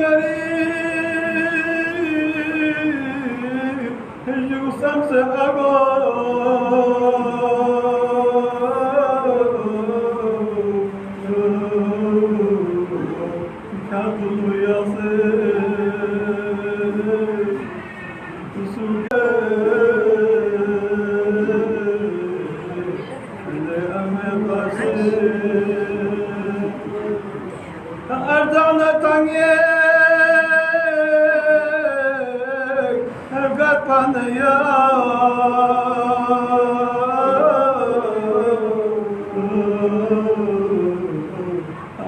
غريب يوسم سأبا كاتل يصير أردنا تانيك هرقات بانيا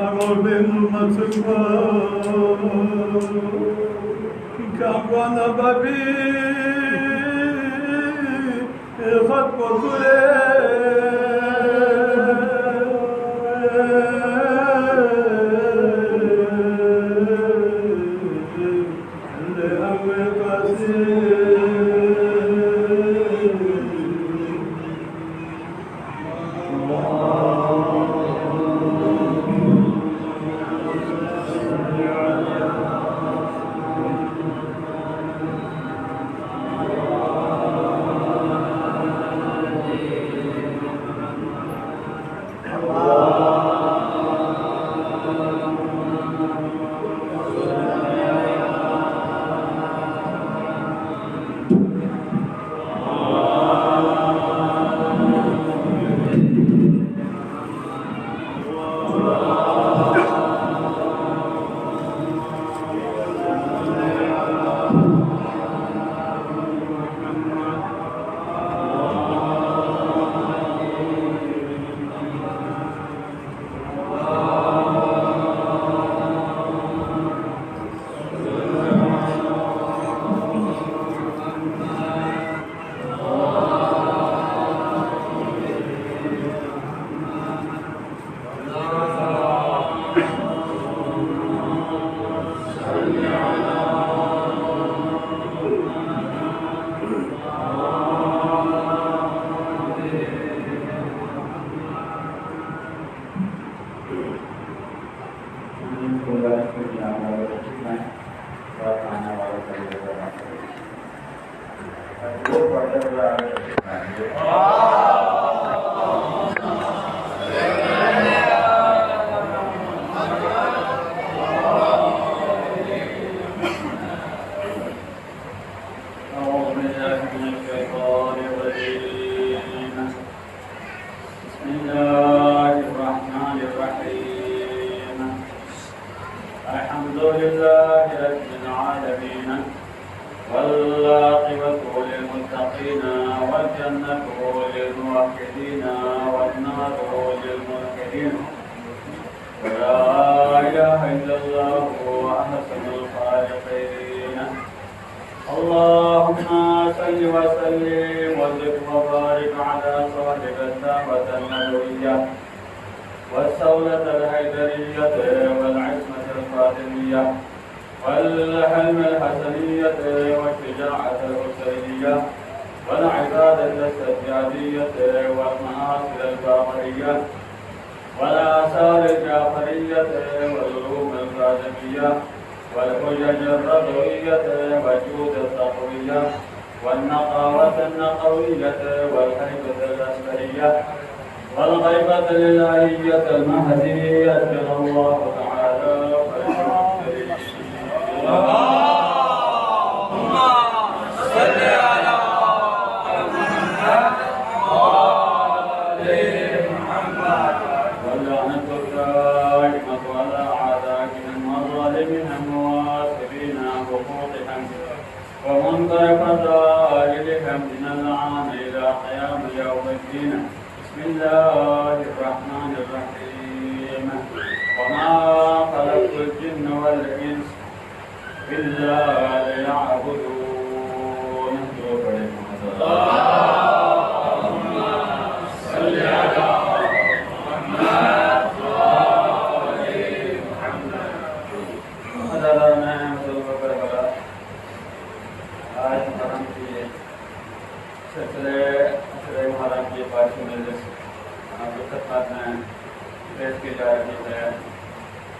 أرول بمتكوا كاموانا بابي خط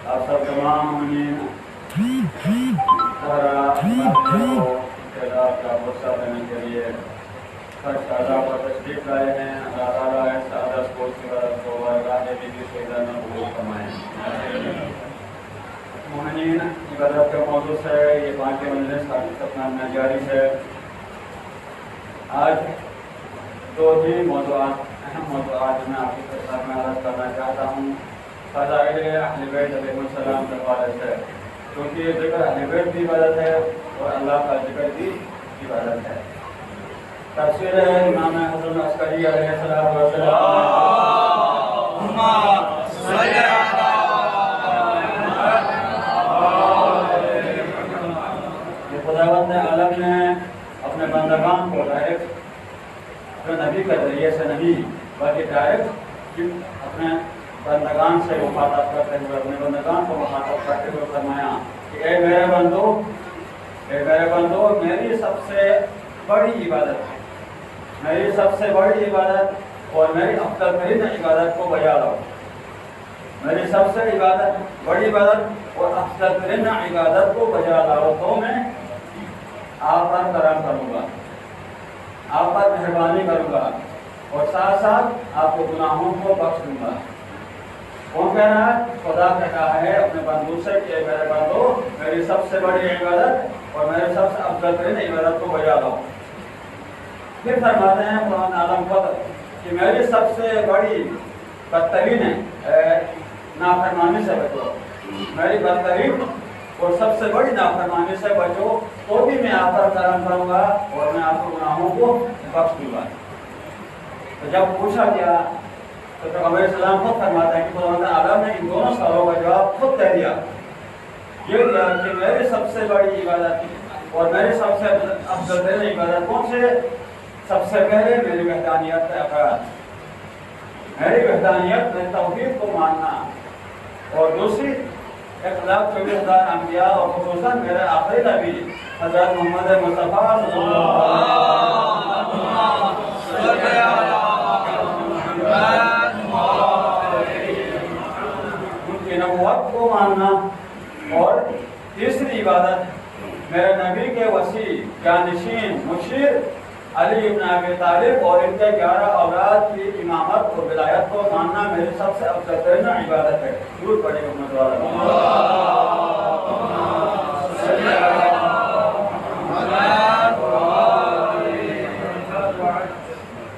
آپ سب تمام حصہ لینے کے لیے خرچ شادہ پر تشریف لائے ہیں. اللہ تعالیٰ اس عادت کو کی وجہ کو بارگاہ بی بی سیدہ میں قبول فرمائیں. مومنین عبادت کا موضوع ہے یہ 5 مجلس ختم میں جاری ہے. آج 2 ہی موضوعات اہم موضوعات میں آپ کے سامنے عرض کرنا چاہتا ہوں. فضائل اہل بیت علیہ السلام کے حوالے سے، کیونکہ یہ ذکر اہل بیت کی عبادت ہے اور اللہ کا ذکر کی عبادت ہے. تفسیر امام حسن عسکری علیہ السلام یہ خداوند عالم نے اپنے بندگان کو ڈائریکٹ اپنے نبی کے ذریعے سے نہیں بلکہ ڈائریکٹ اپنے بندگان سے مخاطب کرتے ہوئے اپنے بندگان کو مخاطب کرتے ہوئے فرمایا کہ اے میرے بندو میری سب سے بڑی عبادت ہے، میری سب سے بڑی عبادت اور میری افضل ترین عبادت کو بجا لاؤ. میری سب سے بڑی عبادت اور افضل ترین عبادت کو بجا لاؤ تو میں آپ پر کرم کروں گا، آپ پر مہربانی کروں گا اور ساتھ ساتھ آپ کو گناہوں کو بخش دوں گا. کون کہہ رہا ہے؟ خدا کہہ رہا ہے اپنے بندو سے کہ میرے بندو میری سب سے بڑی عبادت اور میری سب سے افضل ترین عبادت کو بجا لاؤ. پھر فرماتے ہیں قرآن عالم فضل کہ میری سب سے بڑی بدترین نافرمانی سے بچو، میری بدترین اور سب سے بڑی نافرمانی سے بچو تو بھی میں آپ پر کرم کروں گا اور میں آپ کو گناہوں کو بخش دوں گا. تو جب پوچھا گیا تو پیغمبر اسلام خود فرماتا ہے کہ قرآن عالم نے ان دونوں سوالوں کا جواب خود دے دیا. یہ دیا کہ میری سب سے بڑی عبادت اور میری سب سے افضل ترین عبادت کون سے؟ سب سے پہلے میری وحدانیت کا اقرار، میری وحدانیت میں توحید کو ماننا، اور دوسری 1,24,000 انبیاء اور خصوصاً میرے آخری نبی حضرت محمد مصطفیٰ صلی اللہ ان کی نبوت کو ماننا، اور تیسری عبادت میرے نبی کے وسیع جانشین مشیر علی ابن ابی طالب اور ان کے 11 اولاد کی امامت اور ولایت کو ماننا میری سب سے افضل ترین عبادت ہے. درود پڑھیں محمد والا.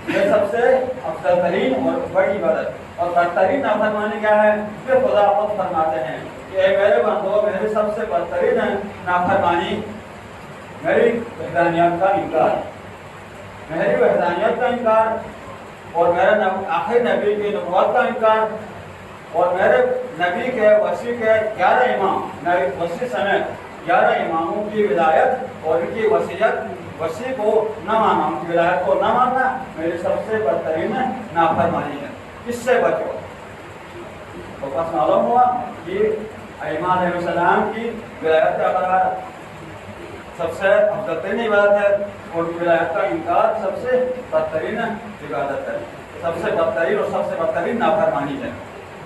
یہ سب سے افضل ترین اور بڑی عبادت. اور بدترین نافرمانی کیا ہے؟ پھر خدا خود فرماتے ہیں کہ اے میرے بندو میری سب سے بدترین نافرمانی میری وحدانیت کا انکار، میری وحدانیت کا انکار اور میرے آخری نبی کی نبوت کا انکار اور میرے نبی کے وسیع کے 11 امام، میرے وسیع سمیت 11 اماموں کی ولایت اور ان کی وسیع کو نہ ماننا، ان کی ولایت کو نہ ماننا میری سب سے بدترین نافرمانی ہے. اس سے بچو. تو بس معلوم ہوا کہ ائمہ علیہ السلام کی ولایت کا اقرار سب سے افضل ترین عبادت ہے اور ولایت کا انکار سب سے بدترین عبادت ہے، سب سے بدترین اور سب سے بدترین نافرمانی ہے.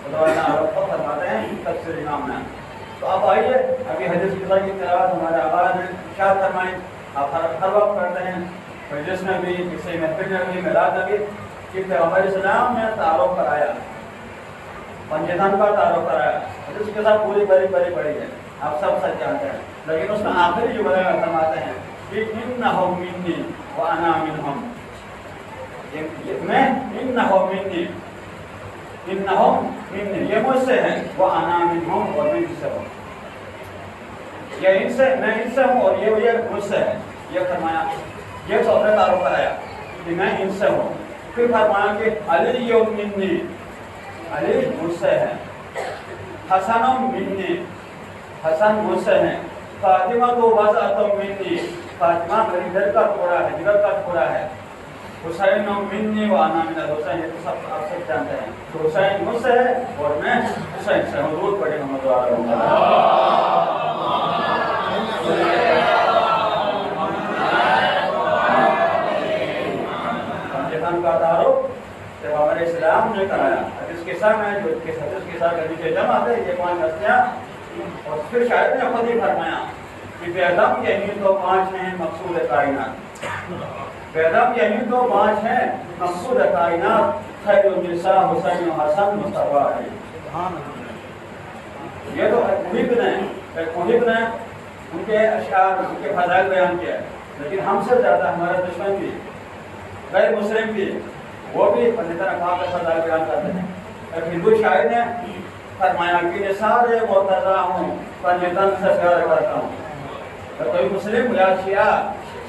فرماتے ہیں تفسیر امام میں. تو آپ آئیے ابھی حدیث کی تلاوت ہمارے آباد میں ارشاد فرمائیں. آپ ہر وقت کرتے ہیں مجلس میں بھی، کسی محفل میں بھی، میلاد میں بھی، کہ پیغمبر اسلام نے تعارف کرایا، پنجتن کا تعارف کرایا. حدیث کے ساتھ پوری بڑی ہے، آپ سب سچ جانتے ہیں. لیکن اس میں آخری جملے میں فرماتے ہیں کہ انہم منی وانا منہم، میں انہم منی یہ مجھ سے ہیں، وانا منہم اور میں ان سے ہوں. یہ ان سے، میں ان سے ہوں اور یہ مجھ سے ہے. یہ فرمایا، یہ چوتھے تعارف کرایا کہ میں ان سے ہوں. پھر فرمایا کہ علی منی، علی مجھ سے ہے. حسن منی، حسن مجھ سے ہیں. فاطمہ تو وضعت منی، فاطمہ میری دل کا ٹکڑا ہے، جگر کا ٹکڑا ہے. حسین منی وانا من الحسین، یہ تو سب آپ سب جانتے ہیں. تو حسین مجھ سے ہے اور میں حسین سے ہوں. درود پڑھیں محمد والا. کا تعارف پیغمبر اسلام نے کرایا. حدیث کے ساتھ میں جو حدیث کے ساتھ نیچے جمع ہے یہ 5 ہستیاں. اور پھر شاید نے خود ہی فرمایا کہ بے دم یہی تو 5 ہیں مقصود کائنات. بیدم یہی تو پانچ ہیں مقصود کائنات خیر النساء حسین و حسن مصطفیٰ ہے. یہ تو محب نے ان کے اشعار ان کے فضائل بیان کیا ہے. لیکن ہم سے زیادہ ہمارے دشمن بھی غیر مسلم بھی وہ بھی پنڈت اقوام کا فضائل بیان کرتے ہیں. ایک ہندو شاعر نے فرمایا کہ نثار مرتضیٰ ہوں پنجتن سے پیار کرتا ہوں. کوئی مسلم یا شیعہ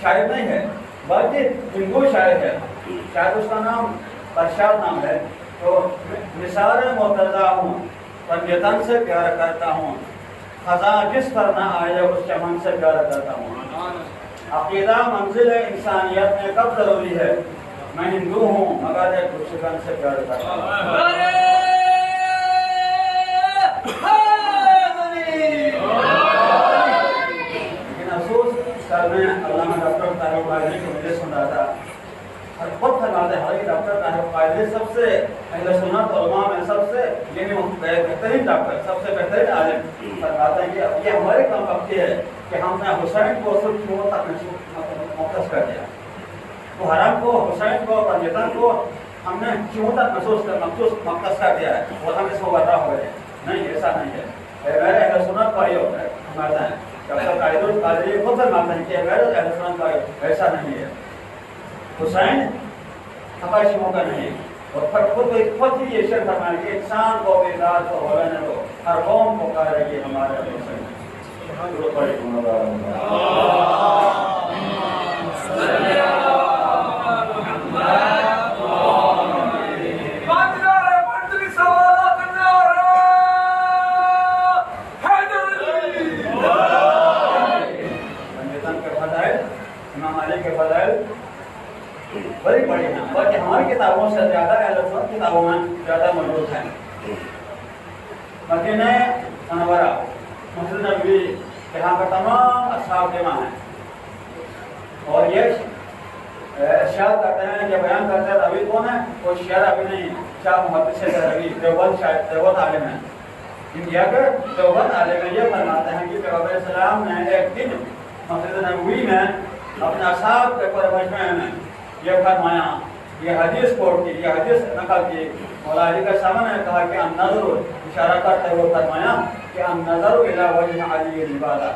شاعر نہیں ہے بلکہ ہندو شاعر ہے. شاید اس کا نام ارشاد نام ہے. تو نثار مرتضیٰ ہوں پنجتن سے پیار کرتا ہوں خزاں جس پر نہ آئے اس چمن سے پیار کرتا ہوں. عقیدہ منزل انسانیت میں کب ضروری ہے میں ہندو ہوں مگر ایک گلشن سے پیار کرتا ہوں. لیکن افسوس کل میں علامہ ڈاکٹر طاہر قادری کو مجھے سنا تھا اور خود فرماتے ہیں کہ ڈاکٹر طاہر قادری سب سے اہل سنت علماء میں سب سے یعنی بہترین ڈاکٹر سب سے بہترین عالم فرماتے ہیں کہ یہ ہمارے کام وقتی ہے کہ ہم نے حسین کو صرف کیوں تک مختص کر دیا. تو حرم کو حسین کو پنجتن کو ہم نے کیوں تک مخصوص مختص کر دیا ہے اور ہم اس کو ورا ہو گئے. نہیں ایسا نہیں ہے. میرے اہل سنت بھائی فرماتے ہیں ڈاکٹر طاہر قادری خود فرماتے ہیں کہ میرے اہل سنت بھائی ایسا نہیں ہے. حسین حبشیوں کا نہیں اور خود ہی یہ شعر فرمایا کہ انسان کو بیدار کو ہونے دو ہر قوم کو کہہ رہی ہے ہمارے حسین. امام علی کے فضائل بڑی بڑی ہیں بلکہ ہماری کتابوں سے زیادہ اہل سنت کتابوں میں زیادہ موجود ہیں. مدینہ منورہ مسجد نبوی یہاں پر تمام اصحاب جمع ہیں اور یہ ارشاد کرتے ہیں کہ بیان کرتے ہیں روی کون ہے وہ شیعہ روی نہیں شاہ محدث روی دیوبند عالم ہیں. انڈیا کے دیوبند عالم ہیں. یہ فرماتے ہیں کہ پیغمبر علیہ السلام نے ایک دن مسجد نبوی میں اپنے اصحاب کے پر مجمع میں یہ فرمایا یہ حدیث کوٹ کی یہ حدیث نقل کی. مولا علی کے سامنے نے کہا کہ النظر اشارہ کرتے ہوئے فرمایا کہ النظر الی وجہ علی عبادت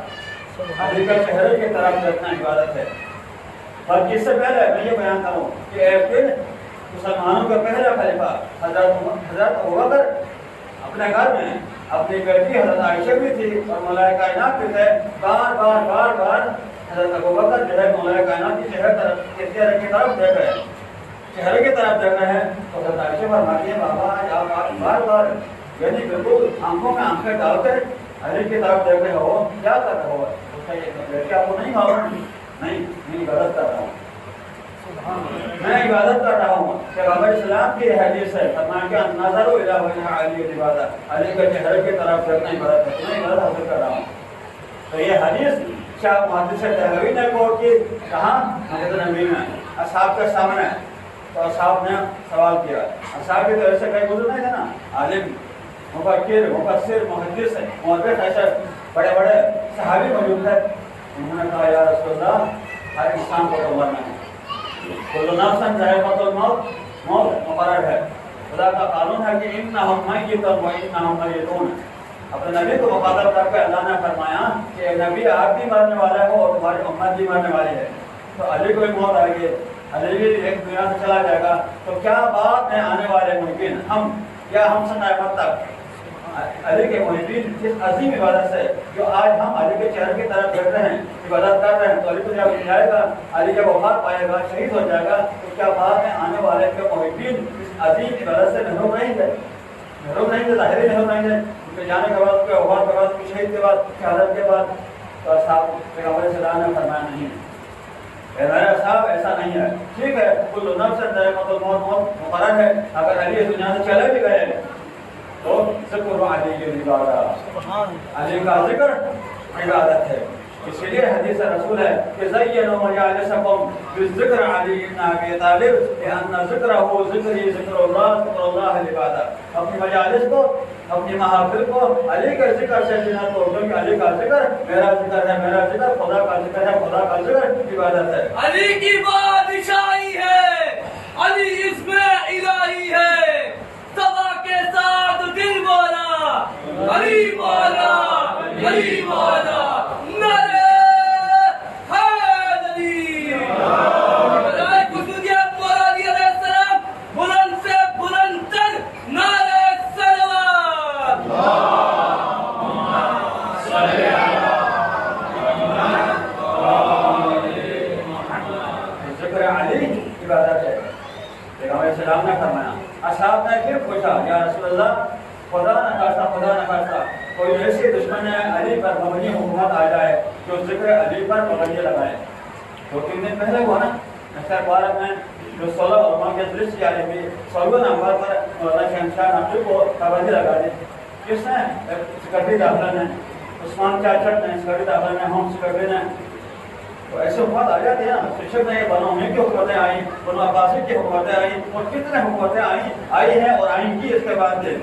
علی کے چہرے کی طرف دیکھنا عبادت ہے. بلکہ اس سے پہلے میں یہ بیان کروں کہ ایک دن مسلمانوں کا پہلا خلیفہ حضرت ابوبکر اپنے گھر میں اپنی بیٹی حضرت عائشہ بھی تھی اور مولا کائنات بھی تھے. بار بار حضرت ابوبکر جو ہے مولا کائنات کی چہرے کی طرف دیکھ رہے ہیں چہرے کی طرف دیکھ رہے ہیں تو حضرت عائشہ فرماتی ہے بابا آپ بار یعنی بالکل آنکھوں میں آنکھیں ڈال کر علی کی طرف دیکھ رہے ہو کیا کر رہے ہو. اس کا یہ بیٹی آپ کو نہیں معلوم نہیں میں عبادت کر رہا ہوں میں عبادت کر رہا ہوں. پیغمبر اسلام کی حدیث ہے فرمایا کہ النظر الی وجہ علی عبادت علی کے چہرے کی طرف دیکھنا عبادت ہے. میں عبادت حاصل کر رہا ہوں. تو یہ حدیث شاہ محدث دہلوی نے کوٹ کی کہاں مسجد نبوی میں اصحاب کے سامنے. تو اصحاب نے سوال کیا. اصحاب کی طرف سے کئی بزرگ نہیں تھے نا عالم مفکر مفسر محدث مورخ ایسے بڑے بڑے صحابی موجود تھے. انہوں نے کہا یا رسول اللہ ہر انسان کو تو مرنا ہے. کل نفس ذائقۃ الموت موت مقرر ہے. خدا کا قانون ہے کہ انہم میتون و انہم میتون. اپنے نبی کو مخاطب کر کے اللہ نے فرمایا کہ نبی آپ بھی مرنے والے ہو اور تمہاری امت بھی مرنے والی ہے. تو علی کو بھی موت آئے گی علی بھی ایک دنیا سے چلا جائے گا. تو کیا بات ہے آنے والے محبین ہم یا ہم سے قیامت تک علی کے محبین اس عظیم عبادت سے جو آج ہم علی کے چہرے کی طرف دیکھ رہے ہیں عبادت کر رہے ہیں. تو علی کو جب جائے گا علی جب وفات پائے گا شہید ہو جائے گا تو کیا بات ہے آنے والے کے محبین اس عظیم عبادت سے محروم نہیں گے ظاہری محروم نہیں گے. ان کے جانے کے بعد ان کے وفات کے بعد ان کی شہید کے بعد شہادت کے بعد. تو صاحب پیغمبر صلی اللہ علیہ وسلم نے فرمایا نہیں میرے صاحب ایسا نہیں ہے. ٹھیک ہے کل نفس ذائقۃ الموت موت مقرر ہے. اگر علی اس دنیا سے چلے بھی گئے تو ذکر علی کی عبادت علی کا ذکر عبادت ہے. اس لیے حدیث رسول ہے کہ زینوا مجالسکم بالذکر علی بن ابی طالب لان ذکرہ ذکری ذکر اللہ العبادت. اپنی مجالس کو اپنی محافل کو علی کا ذکر سے بنا تو کہ علی کا ذکر میرا ذکر ہے، میرا ذکر خدا کا ذکر ہے، خدا کا ذکر عبادت ہے۔ علی کی بادشاہی ہے، علی اسم الہی ہے، سبا کے ساتھ دل بولا علی مولا علی مولا نعرہ حیدری۔ برائے خصوصیت مولا علی علیہ السلام بلند سے بلند تر نعرہ صلوات۔ ذکر علی عبادت ہے۔ پیغمبر اسلام نے فرمایا، اصحاب نے پھر پوچھا یا رسول اللہ خدا نہ خاصا کوئی ایسی دشمن علی پر مبنی حکومت آ جائے جو ذکر علی پر پابندی لگائے۔ 2-3 دن پہلے ہوا نا نشر پارک میں جو 16 علماء کے درست کیا ہے 16 نمبر پر مولانا شہنشاہ نقوی کو پابندی لگا دی۔ کس نے؟ سیکرٹری داخلہ نے، عثمان چاچٹ نے، سیکرٹری داخلہ نے، ہوم سیکرٹری نے۔ تو ایسے حکومت آ جاتی ہے نا، شکشک نے بنو میں کی حکومتیں آئیں، بنو عباسی کی حکومتیں آئیں، اور کتنے حکومتیں آئی ہیں اور آئیں گی اس کے بعد دن۔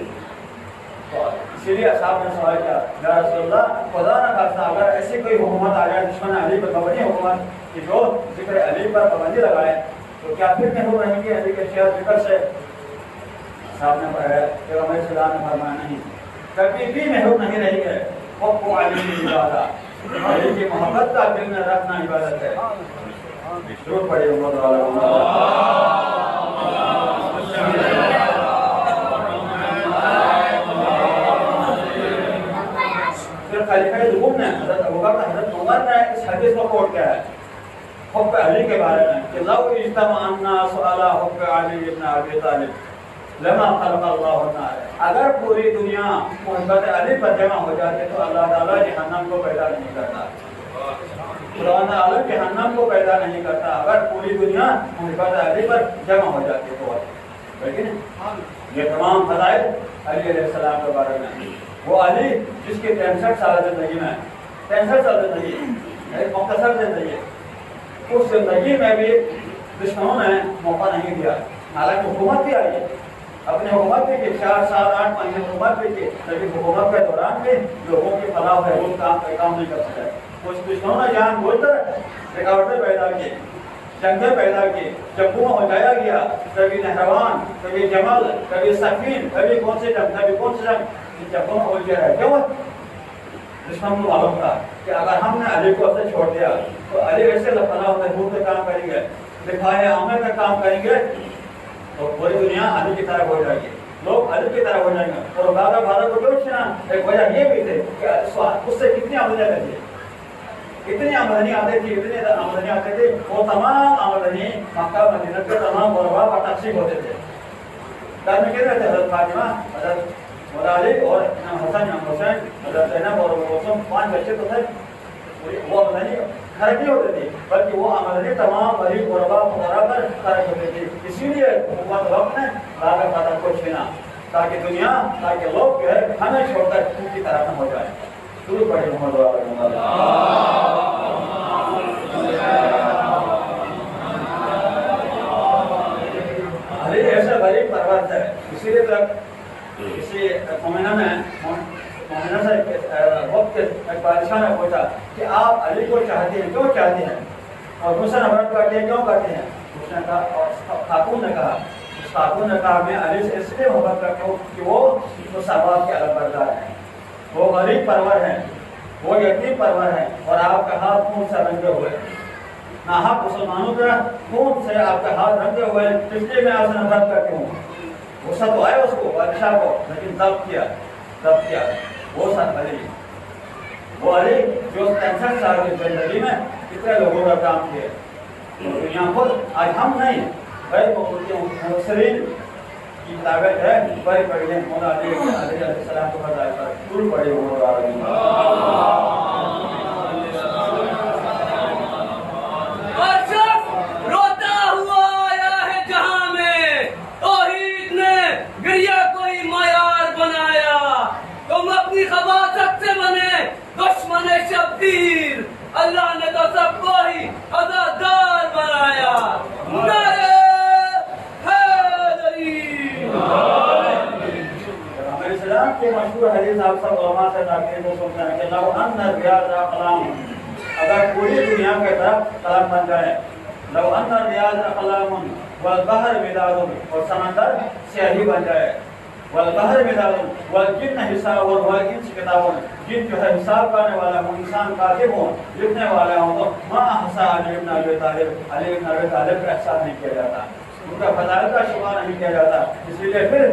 اسی لیے اصحاب نے سوال کیا یا رسول اللہ خدا نہ خاصہ اگر ایسی کوئی حکومت آ جائے دشمن علی پر مبنی حکومت کہ جو ذکر علی پر پابندی لگائے تو کیا پھر محروم رہیں گے علی کے شعر ذکر سے؟ اصحاب نے پیغمبر صلی اللہ علیہ وسلم نے فرمایا نہیں، کبھی بھی محروم نہیں رہیں گے۔ حب علی کی عبادت، علی کی محبت کا دل میں رکھنا عبادت ہے۔ ضرور پڑھیے محمد خلیفہ دوم نے حضرت ابوبکر حضرت عمر نے اس حدیث کو کوٹ کیا ہے حب علی کے بارے میں کہ لو اجتمع الناس علی حب علی ابن ابی طالب لما خلق اللہ النار۔ اگر پوری دنیا محبت علی پر جمع ہو جاتی تو اللہ تعالیٰ جہنم کو پیدا نہیں کرتا، خدا تعالیٰ جہنم کو پیدا نہیں کرتا اگر پوری دنیا محبت علی پر جمع ہو جاتی تو۔ لیکن یہ تمام فضائل علی علیہ السلام کے بارے میں، وہ علی جس کی 63 سال زندگی میں 63 سال زندگی ایک مختصر زندگی، اس زندگی میں بھی دشمنوں نے موقع نہیں دیا، حالانکہ حکومت بھی آئی ہے، اپنی حکومت بھی کی 4 سال 8 مہینے حکومت بھی کی، لیکن حکومت کے دوران بھی لوگوں کی فلاح و بہبود کام نہیں کر سکے۔ کچھ دشمنوں نے جان بوجھ کر رکاوٹیں پیدا کی، جنگیں پیدا کی، جنگوں میں ہو جایا گیا، کبھی نہروان، کبھی جمل، کبھی سفین، کبھی کون سی جنگ، کبھی کون سی جنگ، جنگوں میں الجھے رہے۔ کیوں؟ دشمن کو معلوم تھا کہ اگر ہم نے علی کو سے چھوڑ دیا تو علی ویسے فلاح و بہبود کا کام کریں گے، دفاع عامہ کا کام کریں گے تو پوری دنیا علی کی طرف ہو جائے گی، لوگ علی کی طرف ہو جائیں گے۔ اور بابا بھارت کو جوڑنا ایک وجہ یہ بھی تھی کہ اس سے کتنی آمدنی آتی تھی، اتنی آمدنی آتی تھی، اتنی آمدنی آتی تھی، وہ تمام آمدنی مکہ مدینہ کے تمام غربا پر تقسیم ہوتے تھے۔ گھر میں کہتے تھے حضرت فاطمہ، حضرت مولا علی اور امام حسن، امام حسین، حضرت زینب اور کلثوم 5 بچے تو تھے، وہ آمدنی خرچ نہیں ہوتی تھی بلکہ وہ آمدنی تمام غریب غربا فقراء پر خرچ ہوتی تھی۔ اسی لیے حکومت وقت نے راگا فاتح کو چھینا تاکہ دنیا، تاکہ لوگ جو ہے ہمیں چھوڑ کر ان کی طرف نہ ہو جائے۔ شروع پڑھے محمد علی ایسا غریب پرورت ہے، اسی لیے کسی مومنہ سے وقت ایک بادشاہ نے پوچھا کہ آپ علی کو چاہتے ہیں، کیوں چاہتے ہیں اور حسن نفرت کرتے ہیں، کیوں کرتے ہیں؟ اس نے کہا، خاتون نے کہا، اس خاتون نے کہا میں علی سے اس لیے محبت کرتا ہوں کہ وہ صحابہ کے علم بردار ہیں، وہ غریب پرور ہیں، وہ یتیم پرور ہیں، اور آپ کا ہاتھ خون سے رنگے ہوئے، ناحق مسلمانوں کے خون سے آپ کا ہاتھ رنگے ہوئے، اس لیے میں آپ سے نفرت کرتی ہوں۔ غصہ تو آیا اس کو بادشاہ کو، لیکن ضبط کیا وہ سب علی، وہ علی جو 63 سال کی زندگی میں کتنے لوگوں کا کام کیا دنیا خود آج ہم نہیں، غیر مفسرین کی کتابیں ہے بڑی پڑھی ہیں، مولا علی علیہ السلام کو فضائل پر ضرور پڑھی ہو۔ دشمن شبیر اللہ نے تو سب کو ہی عزادار بنایا۔ نعرہ حیدری۔ ہمارے اسلام کے کے وہ سنتے ہیں کہ لو ان الریاض اقلام، اگر پوری دنیا کے طرف قلم بن جائے، لو ان الریاض اقلام والبحر مداد، اور سمندر سیاہی بن جائے، والبحر مداد والجن حساب، اور والانس کتاب، جن جو ہے حساب کرنے والا ہوں، انسان کاتب ہوں، لکھنے والا ہوں، تو ما احصا علی بن ابی طالب، علی بن ابی طالب کا احسان نہیں کیا جاتا، ان کا فضائل کا شمار نہیں کیا جاتا۔ اس لیے پھر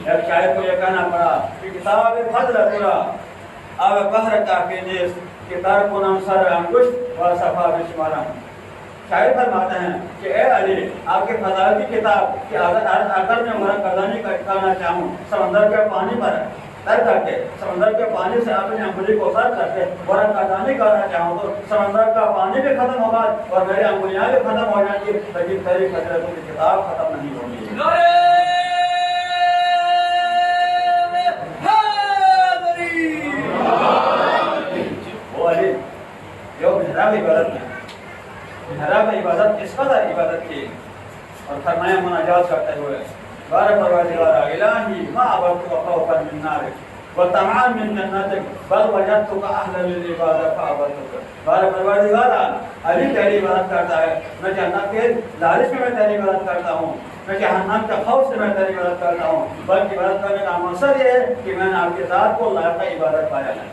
ایک شاعر کو یہ کہنا پڑا کہ کتاب فضل پورا اب بحر کافی نیست کہ تر کنم سر انگشت و صفا بشمارم۔ شاعر فرماتے ہیں کہ اے علی، آپ کے فضائل کی کتاب کہ اگر میں مرا قرضانی کا اٹھانا چاہوں سمندر کے پانی پر تر کر کے، سمندر کے پانی سے اپنی انگلی کو سر کر کے مرا قرضانی کرنا چاہوں تو سمندر کا پانی بھی ختم ہوگا اور میری انگلیاں بھی ختم ہو جائیں گی، لیکن تیری فضیلتوں کی کتاب ختم نہیں ہوگی۔ وہ علی جو محراب عبادت میں محراب عبادت اس قدر عبادت کی اور فرمایا مناجات کرتے ہوئے بار پروردگار الہی ما عبدت خوفا من نارک وطمعا من جنتک بل وجدتک اہلا للعبادہ فعبدتک۔ بار پروردگار علی تیری عبادت کرتا ہے، میں جنت کے لالچ میں تیری عبادت کرتا ہوں، میں جہنم کے خوف سے میں تیری عبادت کرتا ہوں، بلکہ عبادت کرنے کا مقصد یہ ہے کہ میں نے آپ کے ذات کو لائق عبادت پایا ہے،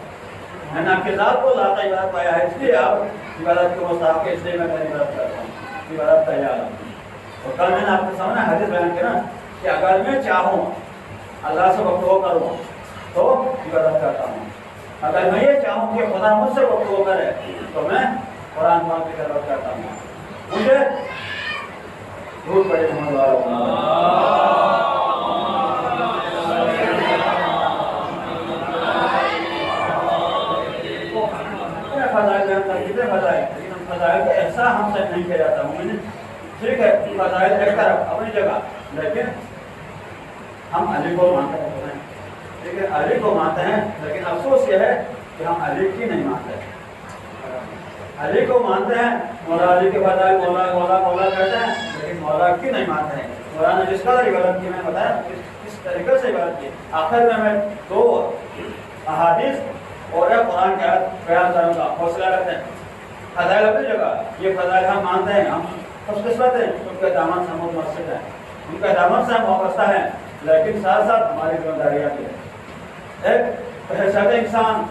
میں نے آپ کے ذات کو لائق عبادت پایا ہے، اس لیے آپ عبادت کے مستحق، اس لیے میں تیری عبادت کرتا ہوں، عبادت تیار ہوں۔ اور کل میں نے آپ کے سامنے حدیث بیان کیا نا کہ اگر میں چاہوں اللہ سے گفتگو کروں تو عبادت کرتا ہوں، اگر میں یہ چاہوں کہ خدا مجھ سے گفتگو کرے تو میں قرآن پاک کی تلاوت کرتا ہوں۔ مجھے درود پڑھے محمد فضائل کا احساس ہم سے نہیں کیا جاتا ہوں، ٹھیک ہے فضائل ایک طرف اپنی جگہ، لیکن ہم علی کو مانتے ہیں، ٹھیک ہے علی کو مانتے ہیں، لیکن افسوس یہ ہے کہ ہم علی کی نہیں مانتے، علی کو مانتے ہیں، مولا علی کے فضائل مولا مولا مولا کہتے ہیں، لیکن مولا کی نہیں مانتے ہیں۔ مولا نے جس قدر عبادت کی میں بتایا کس طریقے سے عبادت کی، آخر میں دو احادیث اور ایک قرآن کی آیت بیان کروں گا، حوصلہ رکھتے ہیں۔ فضائل اپنی جگہ، یہ فضائل ہم مانتے ہیں، ہم خوش قسمت ہیں، ان کے دامن سے ہم متمسک ہیں، ان کے دامن سے ہم وابستہ ہیں، لیکن ساتھ ساتھ ہماری ذمہ داریاں بھی ہیں۔ ایک بحیثیت انسان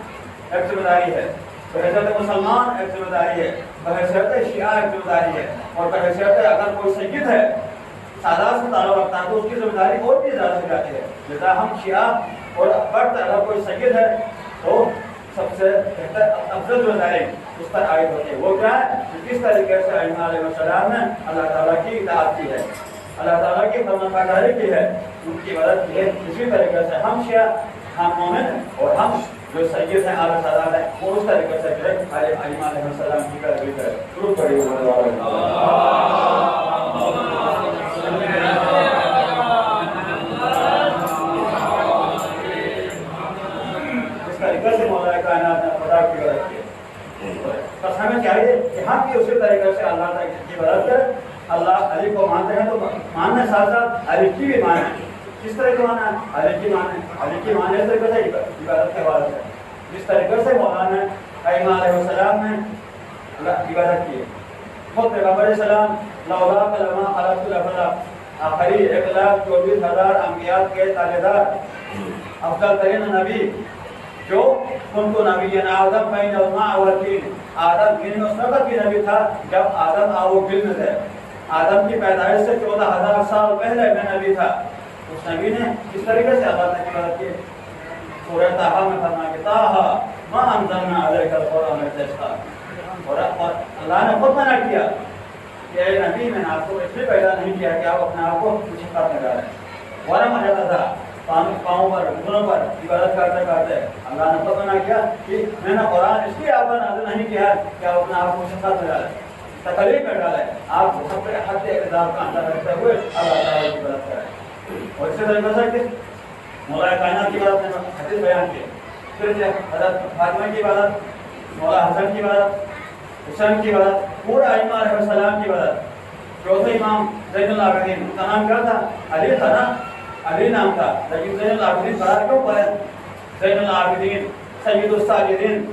ایک ذمہ داری ہے، بحیثیت مسلمان ایک ذمہ داری ہے، بحیثیت شیعہ ایک ذمہ داری ہے، اور بحیثیت اگر کوئی سید ہے سادات سے تعلق رکھتا ہے تو اس کی ذمہ داری اور بھی زیادہ ہو جاتی ہے۔ لہٰذا ہم شیعہ اور بڑھ اگر کوئی سید ہے تو سب سے بہتر افضل ذمہ داری اس پر عائد ہوتی ہے، وہ کیا ہے کہ کس طریقے سے ائمہ علیہ السلام نے اللہ تعالیٰ کی اطاعت کی ہے، اللہ تعالیٰ کی فرمانبرداری کی ہے، ان کی مدد کی ہے۔ اسی طریقے سے ہم شیعہ، ہم مومن اور ہم جو سید ہیں اعلیٰ سادات ہیں، وہ اس طریقے سے جو ہے ائمہ علیہ السلام کی پیروی کریں۔ درود پڑھیے سے مولا کائنات نے خدا کی عبادت کی، بس ہمیں چاہیے کہ ہم بھی اسی طریقے سے اللہ تعالیٰ کی عبادت کریں۔ اللہ علی کو مانتے ہیں تو ماننے ساتھ ساتھ علی کی بھی مانیں، کس طرح کی مانا علی کی مانیں، علی کی ماننے اس طریقے سے عبادت کے عبادت ہے، جس طریقے سے مولانا ائمہ علیہ السلام نے عبادت کی۔ خود پیغمبر السلام لولا کلمہ خلقت الافلاق، آخری 1,24,000 انبیاء کے تاجدار افضل ترین نبی جو ان کو نبی آدم بین الماء والطین، آدم گن اس وقت بھی نبی تھا جب آدم آب و گل میں تھے، آدم کی پیدائش سے 14,000 سال پہلے میں نبی تھا۔ اس نبی نے کس طریقے سے اللہ نے عبادت کی؟ سورہ طٰہٰ میں فرمایا کہ طٰہٰ ما انزلنا علیک القرآن لتشقیٰ، اور اللہ نے خود منع کیا کہ اے نبی میں نے آپ کو اس لیے پیدا نہیں کیا کہ آپ اپنے آپ کو مشقت میں ڈالیں، ورم آ جاتا تھا پاؤں پر گھٹنوں پر عبادت کرتے کرتے اللہ نے خود منع کیا کہ میں نے قرآن اس لیے آپ پر نازل نہیں کیا کہ آپ اپنے آپ کو مشقت میں ڈالیں، تکلیف میں ڈالیں، آپ اپنے حد اقتدار کا اندر رکھتے ہوئے اللہ تعالیٰ کی عبادت کریں۔ اور اسی طریقے سے کہ مولا کائنات کی عبادت نے حدیث بیان کی، پھر حضرت فاطمہ کی عبادت، مولا حسن کی عبادت، حسین کی عبادت، پورا ائمہ علیہ السلام کی عبادت۔ چوتھے امام زین العابدین، ان کا نام کیا تھا؟ علی تھا نا، علی نام تھا، لیکن زین العابدین بڑا کیوں پڑے؟ زین العابدین سید الساجدین،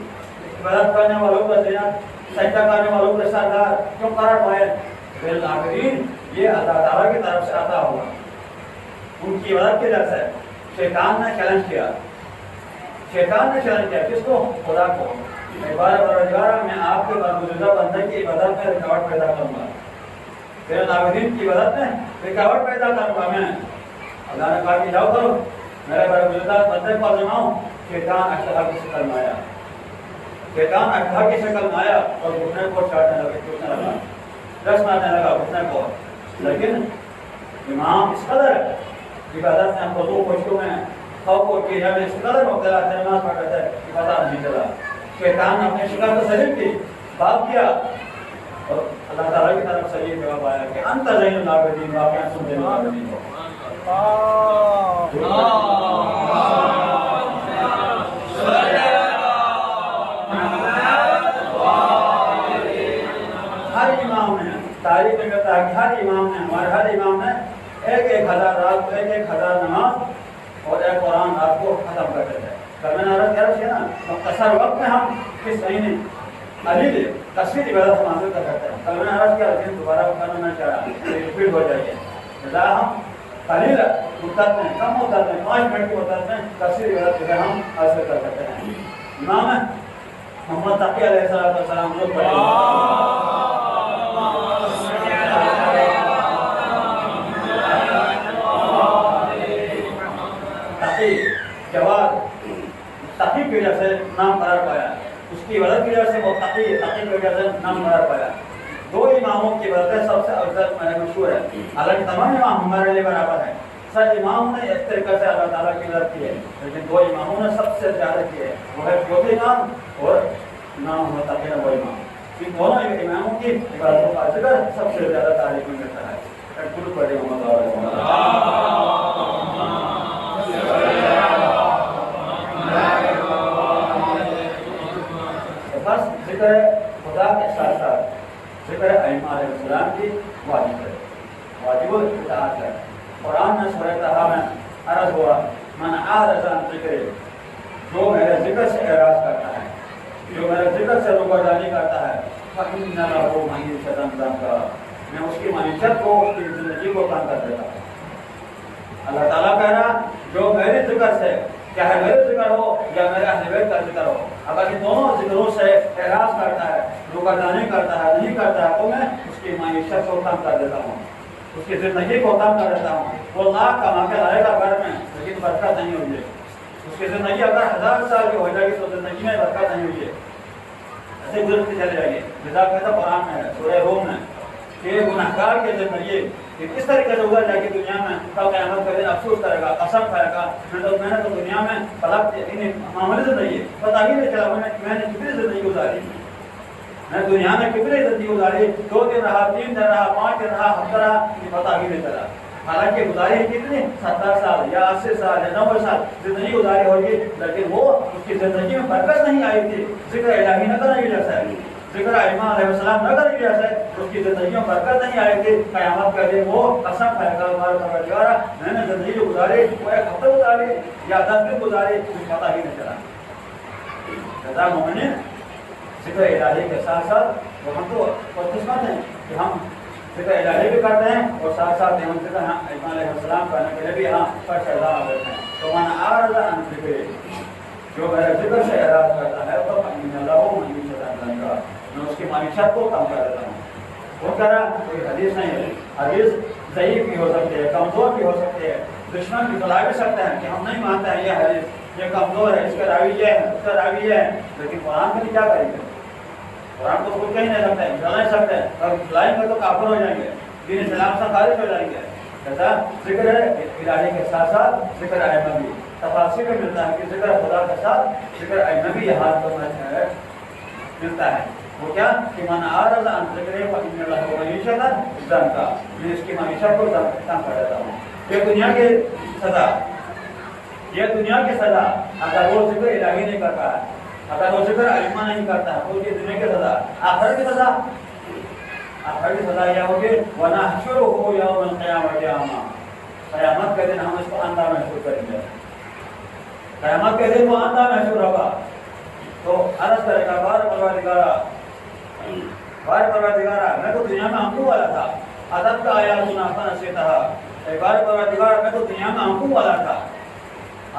عبادت کرنے والوں کا زینت، سجدہ کرنے والوں کا سردار کیوں قرار پائے؟ بالآخرین یہ اللہ تعالیٰ کی طرف سے عطا ہوا، ان کی عبادت کی طرف سے۔ شیطان نے چیلنج کیا، شیطان نے چیلنج کیا کس کو؟ خدا کو۔ پروردگار میں آپ کے برگزیدہ بندے کی عبادت میں رکاوٹ پیدا کروں گا، پھر عابدین کی عبادت میں رکاوٹ پیدا کروں گا میں۔ اللہ نے کہا کہ جاؤ کرو، میرے برگزیدہ بندے کو آزماؤ۔ شیطان اشتہا کی شکل میں آیا، شیطان اشتہا کی شکل میں آیا اور گھٹنے کو چاٹنے لگا، ٹوٹنے لگا، رس مارنے لگا گھٹنے کو۔ لیکن امام اس قدر عبادت میں خضوع خشوع میں خوف و کیجا میں اس قدر مبتلا تھے، نماز پڑھتے تھے کہ پتہ نہیں چلا۔ شیطان نے اپنی شکل کو سلیم کی، بات کیا، اور اللہ تعالیٰ کی طرف سے یہ جواب آیا کہ انت زین العابدین، واقعہ سن زین العابدین ہو۔ ہر امام نے تاریخ میں کہتا ہے کہ ہر امام نے، ہمارے ہر امام نے 1,000 رات، 1,000 نماز اور 1 قرآن رات کو ختم کرتے تھے۔ کرنے نارد کیا رہے نا، مختصر وقت میں ہم کس مہینے علی تصویر عبادت ہم حاصل کر سکتے ہیں۔ کرنے نارد کیا رہے دوبارہ کرنا نہ چاہ رہا، ریپیٹ ہو جائے گا۔ ہم قلیل مدت میں، کم مدت میں، 5 منٹ کی مدت میں تصویر عبادت جو ہے ہم حاصل کر سکتے ہیں۔ امام محمد تقی علیہ السلام جو پڑھے جواد تقی کی وجہ سے نام قرار پایا، اس کی عبادت کی وجہ سے وہ تقی کی وجہ سے نام قرار پایا۔ 2 اماموں کی عبادت سب سے افضل مشہور ہے، حالانکہ تمام امام ہمارے لیے برابر ہے۔ سر امام نے اس طریقے سے اللہ تعالیٰ کی عبادت کی ہے، لیکن 2 اماموں نے سب سے زیادہ کی ہے، وہ ہے چوتھے امام اور امام تقی وہ امام۔ ان دونوں اماموں کی عبادتوں کا ذکر سب سے زیادہ تاریخ میں ملتا ہے۔ بس ذکر خدا کے ساتھ ساتھ ذکر ائمہ علیہ السلام کی واجب ہے، واجب الاطاعت ہے۔ قرآن میں سورہ طٰہٰ میں عرض ہوا من اعرض عن ذکر، جو میرے ذکر سے اعراض کرتا ہے، جو میرے ذکر سے روگردانی کرتا ہے، فإن له معیشة ضنکا، میں اس کی معیشت کو، اس کی زندگی کو تنگ کر دیتا ہوں۔ اللہ تعالیٰ کہہ رہا جو میرے ذکر سے، چاہے میرے ذکر ہو یا میرے اہل بیت کا ذکر ہو، اگر ان دونوں ذکروں سے اعراض کرتا ہے، روگردانی کرتا ہے، نہیں کرتا ہے، تو میں اس کی معیشت کو کم کر دیتا ہوں، اس کی زندگی کو کم کر دیتا ہوں۔ وہ لاکھ کما کے لائے گا گھر میں، لیکن برکت نہیں ہوئی ہے۔ اس کی زندگی اگر 1000 سال کی ہو جائے گی تو زندگی میں برکت نہیں ہوئی ہے، ایسے گزرتی چلی جائے گی۔ لذا کہتا قرآن میں ہے، سورہ روم میں، کہ گنہگار کے زندگی اس طریقے سے گزر جائے گی دنیا میں، کل قیامت کے دن افسوس کرے گا، قسم کھائے گا میں نے تو دنیا میں پلک معمولی زندگی پتہ ہی نہیں چلا، میں نے کتنی زندگی گزاری، میں دنیا میں کتنی زندگی گزاری، 2 دن رہا، 3 دن رہا، 5 دن رہا، ہفتہ رہا، یہ پتہ ہی نہیں چلا۔ حالانکہ گزاری کتنی 70 سال یا 80 سال یا 90 سال زندگی گزاری ہوگی، لیکن وہ اس کی زندگی میں برکت نہیں آئی تھی، ذکر الہی نہ کرنے کی وجہ سے، ذکر ائمہ علیہ السلام نہ کرنے کی وجہ سے اس کی زندگی میں برکت نہیں آئی تھی۔ قیامت کا دن وہ قسم کھائے گا ہمارے پروردگار میں نے زندگی جو گزاری وہ 1 ہفتہ گزاری یا 10 دن گزاری، مجھے پتہ ہی نہیں چلا۔ جزا مومنین ذکر الہی کے ساتھ ساتھ وہ ہم تو خوشقسمت ہیں کہ ہم ذکر الہی بھی کرتے ہیں اور ساتھ ساتھ ہم ذکر ائمہ علیہ السلام کرنے کے لیے بھی یہاں پر شردا دیتے ہیں۔ تو من اعرض عن ذکر، جو میرے ذکر سے اعراض کرتا ہے تو فإن له معیشة ضنکا، میں اس کی معیشت کو کم کر دیتا ہوں۔ وہ کہہ رہا کوئی حدیث نہیں ہے، حدیث ضعیف بھی ہو سکتی ہے، کمزور بھی ہو سکتی ہے، دشمن بھی بلا بھی سکتے ہیں کہ ہم نہیں مانتے ہیں یہ حدیث، یہ کمزور ہے، اس کا راوی یہ ہے، اس کا راوی یہ ہے، لیکن قرآن کے لیے کیا کریں گے؟ قرآن کو خود کہیں نہیں سکتے، بلا نہیں سکتے، اگر بلائیں گے تو کافر ہو جائیں گے، دین اسلام سے خارج ہو جائیں گے۔ ایسا ذکر الہی کے ساتھ ساتھ ذکر ائمہ بھی، تفاصیل میں ملتا ہے کہ ذکر خدا کے ساتھ ذکر ائمہ بھی یہاں پر ملتا ہے۔ وہ کیا کہ من اعرض عن ذکر فإن له معیشة ضنکا، میں اس کی معیشت کو کم کر دیتا ہوں۔ یہ دنیا کی سزا، یہ دنیا کی سزا، اگر وہ ذکر الہی نہیں کرتا ہے، اگر وہ ذکر ائمہ نہیں کرتا ہے تو یہ دنیا کی سزا۔ آخر کی سزا، آخر کی سزا یہ ہوگی وَنَحْشُرُهُ يَوْمَ الْقِيَامَةِ أَعْمَىٰ، قیامت کے دن ہم اس کو اندھا محسوس کریں گے، قیامت کے دن وہ اندھا محسوس ہوگا، تو عرض کرے گا بار پروردگارا میں تو دنیا میں ہمکو والا تھا، ادب کا آیا سنا فنسیتہ، بار پروردگارا میں تو دنیا میں ہمکو والا تھا،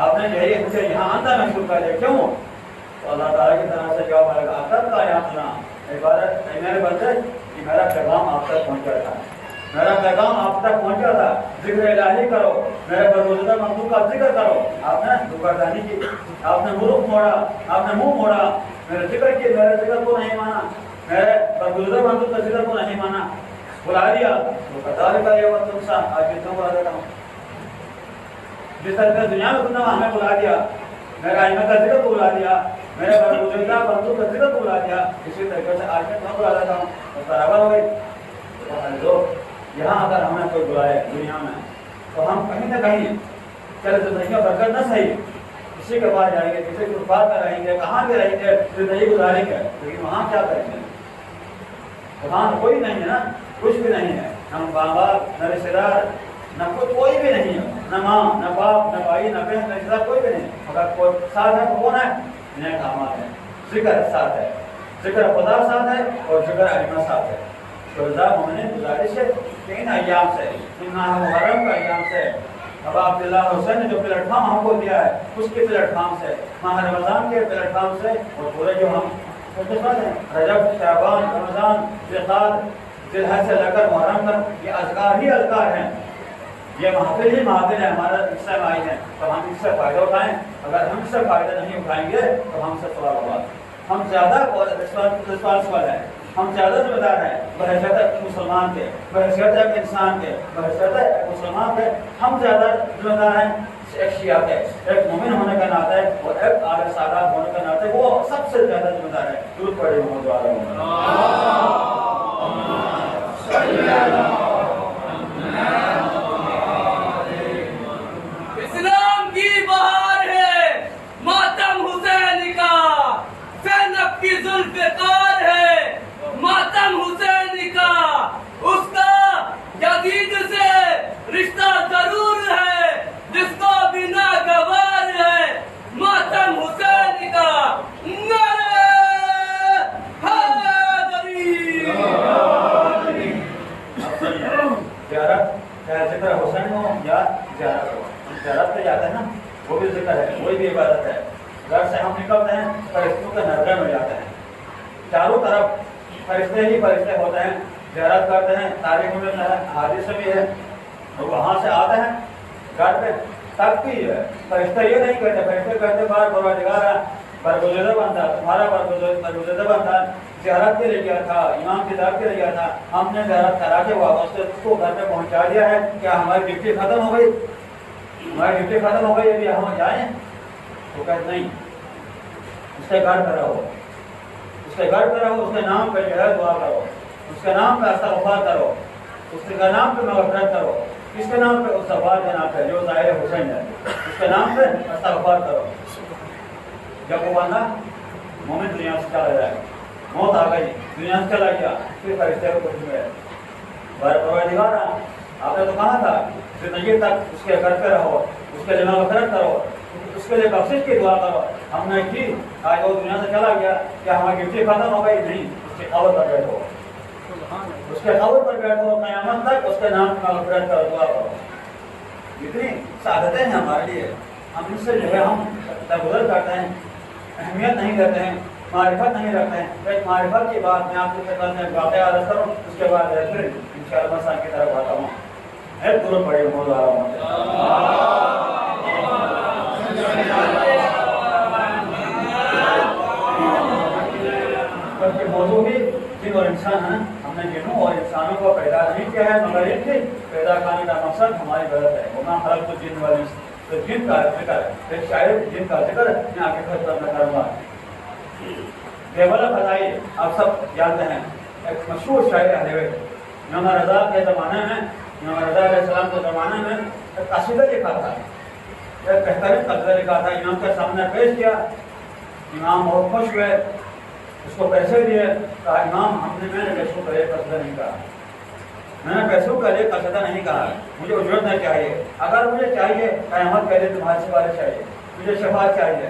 آپ نے یہی مجھے یہاں آتا محسوس کر دیا، کیوں؟ تو اللہ تعالیٰ کی طرف سے جواب آئے گا ادب کا آیا سنا، عبارت میرے بندے کہ میرا پیغام آپ تک پہنچا تھا، میرا پیغام آپ تک پہنچا تھا، ذکر الہی کرو، میرے برگزیدہ محبوب کا ذکر کرو، آپ نے دکردانی کی، آپ نے ملک موڑا، آپ نے منہ موڑا، میرے ذکر کی، میرے ذکر کو نہیں مانا، میرے برگزیدہ محبوب کا ذکر کو نہیں مانا، بلا دیا تو کذالک یوم تنسیٰ، آج کتنوں بلا دیتا ہوں، جس طرح دنیا میں تم نے ہمیں بلا دیا، میرے آئمہ کا ذکر کو بلا دیا، میرے برگزیدہ محبوب کا ذکر کو بلا دیا، اسی طریقے سے آج کتنوں بلا دیتا ہوں، تو برابر ہو گئی۔ یہاں اگر ہمیں کوئی بلائے دنیا میں تو ہم کہیں نہ کہیں چلے زندگی برکت نہ صحیح، کسی کے پاس جائیں گے، کسی کے پاس میں رہیں گے، کہاں بھی رہیں گے، زندگی گزاریں گے، لیکن وہاں کیا کریں گے؟ وہاں کوئی نہیں ہے نا، کچھ بھی نہیں ہے، نہ ماں باپ، نہ رشتے دار، نہ کوئی بھی نہیں ہے، نہ ماں، نہ باپ، نہ بھائی، نہ بہن، نہ رشتے دار، کوئی بھی نہیں، اگر کوئی ساتھ ہے تو کون ہے؟ نیک اعمال ہے، ذکر ساتھ ہے، ذکر خدا ساتھ ہے اور ذکر علمہ ساتھ ہے۔ تو مومنین گزارش ہے کہ ان ایام سے، ان ماہ محرم کا ایام سے، اب عبداللہ حسین نے جو پلیٹ فارم ہم کو دیا ہے اس کے پلیٹ فارم سے، ماہ رمضان کے پلیٹ فارم سے، اور پورے جو ہم رجب، شعبان، رمضان، ذوالقعدہ، ذوالحج سے لے کر محرم تک، یہ اذکار ہی اذکار ہیں، یہ محفل ہی محفل ہے، ہمارا حصہ میں آئی ہے، تو ہم اس سے فائدہ اٹھائیں، اگر ہم اس سے فائدہ نہیں اٹھائیں گے تو ہم سے سوال ہوگا، ہم زیادہ رسپانسبل ہیں، ہم زیادہ ذمہ دار ہیں بحیثیت ایک مسلمان کے، بحیثیت ایک انسان کے، بحیثیت ایک مسلمان کے، ہم زیادہ ذمہ دار ہیں ایک شیعہ کے، ایک مومن ہونے کا ناطے اور ایک آل سادات ہونے کا ناطے، وہ سب سے زیادہ ذمہ دار ہے۔ درود پڑھے محمد اسلام کی بہار ہے ماتم حسین کا، زینب کی ذوالفقار ہے ماتم حسین کا، اس کا یزید سے رشتہ ضرور ہے، جس کو بھی ناگوار ہے ماتم حسین کا، نعرہ حیدری۔ زیارت چاہے ذکر حسین ہو یا زیارت ہو، ہم زیارت پہ جاتے ہیں نا، وہ بھی ذکر ہے، وہی بھی عبادت ہے، گھر سے ہم نکلتے ہیں فرشتوں کے نظرے میں جاتے ہیں، چاروں طرف فرشتے ہی فرشتے ہوتے ہیں، زیارت کرتے ہیں، تاریخ میں حادث بھی ہے، اور وہاں سے آتے ہیں گھر پہ تک بھی ہے، فرشتے یہ نہیں کہتے، فرشتے کہتے بار پروردگارا برگزیدہ بندہ، تمہارا برگزیدہ بندہ زیارت کے لیے گیا تھا، امام کی طرف کے لیے گیا تھا، ہم نے زیارت کرا کے واپس اس کو گھر میں پہنچا دیا ہے، کیا ہماری ڈیوٹی ختم ہو گئی؟ ہماری ڈیوٹی ختم ہو گئی، ابھی ہم جائیں؟ تو کہتے نہیں، اس کے گھر پہ رہو، اس کے گھر پہ رہو، اس کے نام پہ جو ہے دعا کرو، اس کے نام پہ استغفار کرو، اس کے نام پہ مغفرت کرو، اس کے نام پہ استغفار کے نام پہ جو ظاہر حسین ہے، اس کے نام پہ استغفار کرو۔ جب وہ بندہ مومن دنیا سے چلا جائے، موت آ گئی، دنیا سے چلا گیا، پھر فرشتے کو کچھ ہوئے، پروردگارا آپ نے تو کہا تھا زندگی تک اس کے گھر پہ رہو، اس کے لیے مغفرت کرو، اس کے لیے بخشش کی دعا کرو، ہم نے کی، آج وہ دنیا سے چلا گیا، کیا ہماری ڈیوٹی ختم ہو گئی؟ نہیں، اس کے قبر پر بیٹھو، اس کے قبر پر بیٹھو، قیامت تک اس کے نام کی مغفرت کرو، دعا کرو۔ اتنی سعادتیں ہیں ہمارے لیے، ہم اس سے جو ہے ہم درگزر کرتے ہیں، اہمیت نہیں دیتے ہیں، معرفت نہیں رکھتے ہیں۔ ایک معرفت کی بات میں آپ کے ساتھ میں واقعہ عرض کروں، اس کے بعد پھر انشاءاللہ مسائل کی طرف آتا ہوں۔ ایک درود پڑھیے محمد آلہ محمد۔ موضوع ہی جن اور انسان ہیں، ہم نے جنوں اور انسانوں کو پیدا نہیں کیا ہے، مگر ان کے پیدا کرنے کا مقصد ہماری غلط ہے۔ وما خلقت الجن والانس، تو جن کا ذکر ہے، ایک شاعر جن کا ذکر میں آگے خطبہ میں کروں گا۔ دیوالہ فضائی آپ سب جانتے ہیں، ایک مشہور شاعر اہل بیت، امام رضا کے زمانے میں، امام رضا علیہ السلام کے زمانے میں ایک قصیدہ لکھا تھا، ایک بہترین قصیدہ لکھا تھا، امام کے سامنے پیش کیا، امام بہت خوش ہوئے، اس کو پیسے دیے، کہا امام میں نے پیسوں کا ایک قصیدہ نہیں کہا، میں نے پیسوں کا ایک قصیدہ نہیں کہا، مجھے اجرت نہیں چاہیے، اگر مجھے چاہیے قیامت کے دن تمہاری سفارش چاہیے، مجھے شفاعت چاہیے،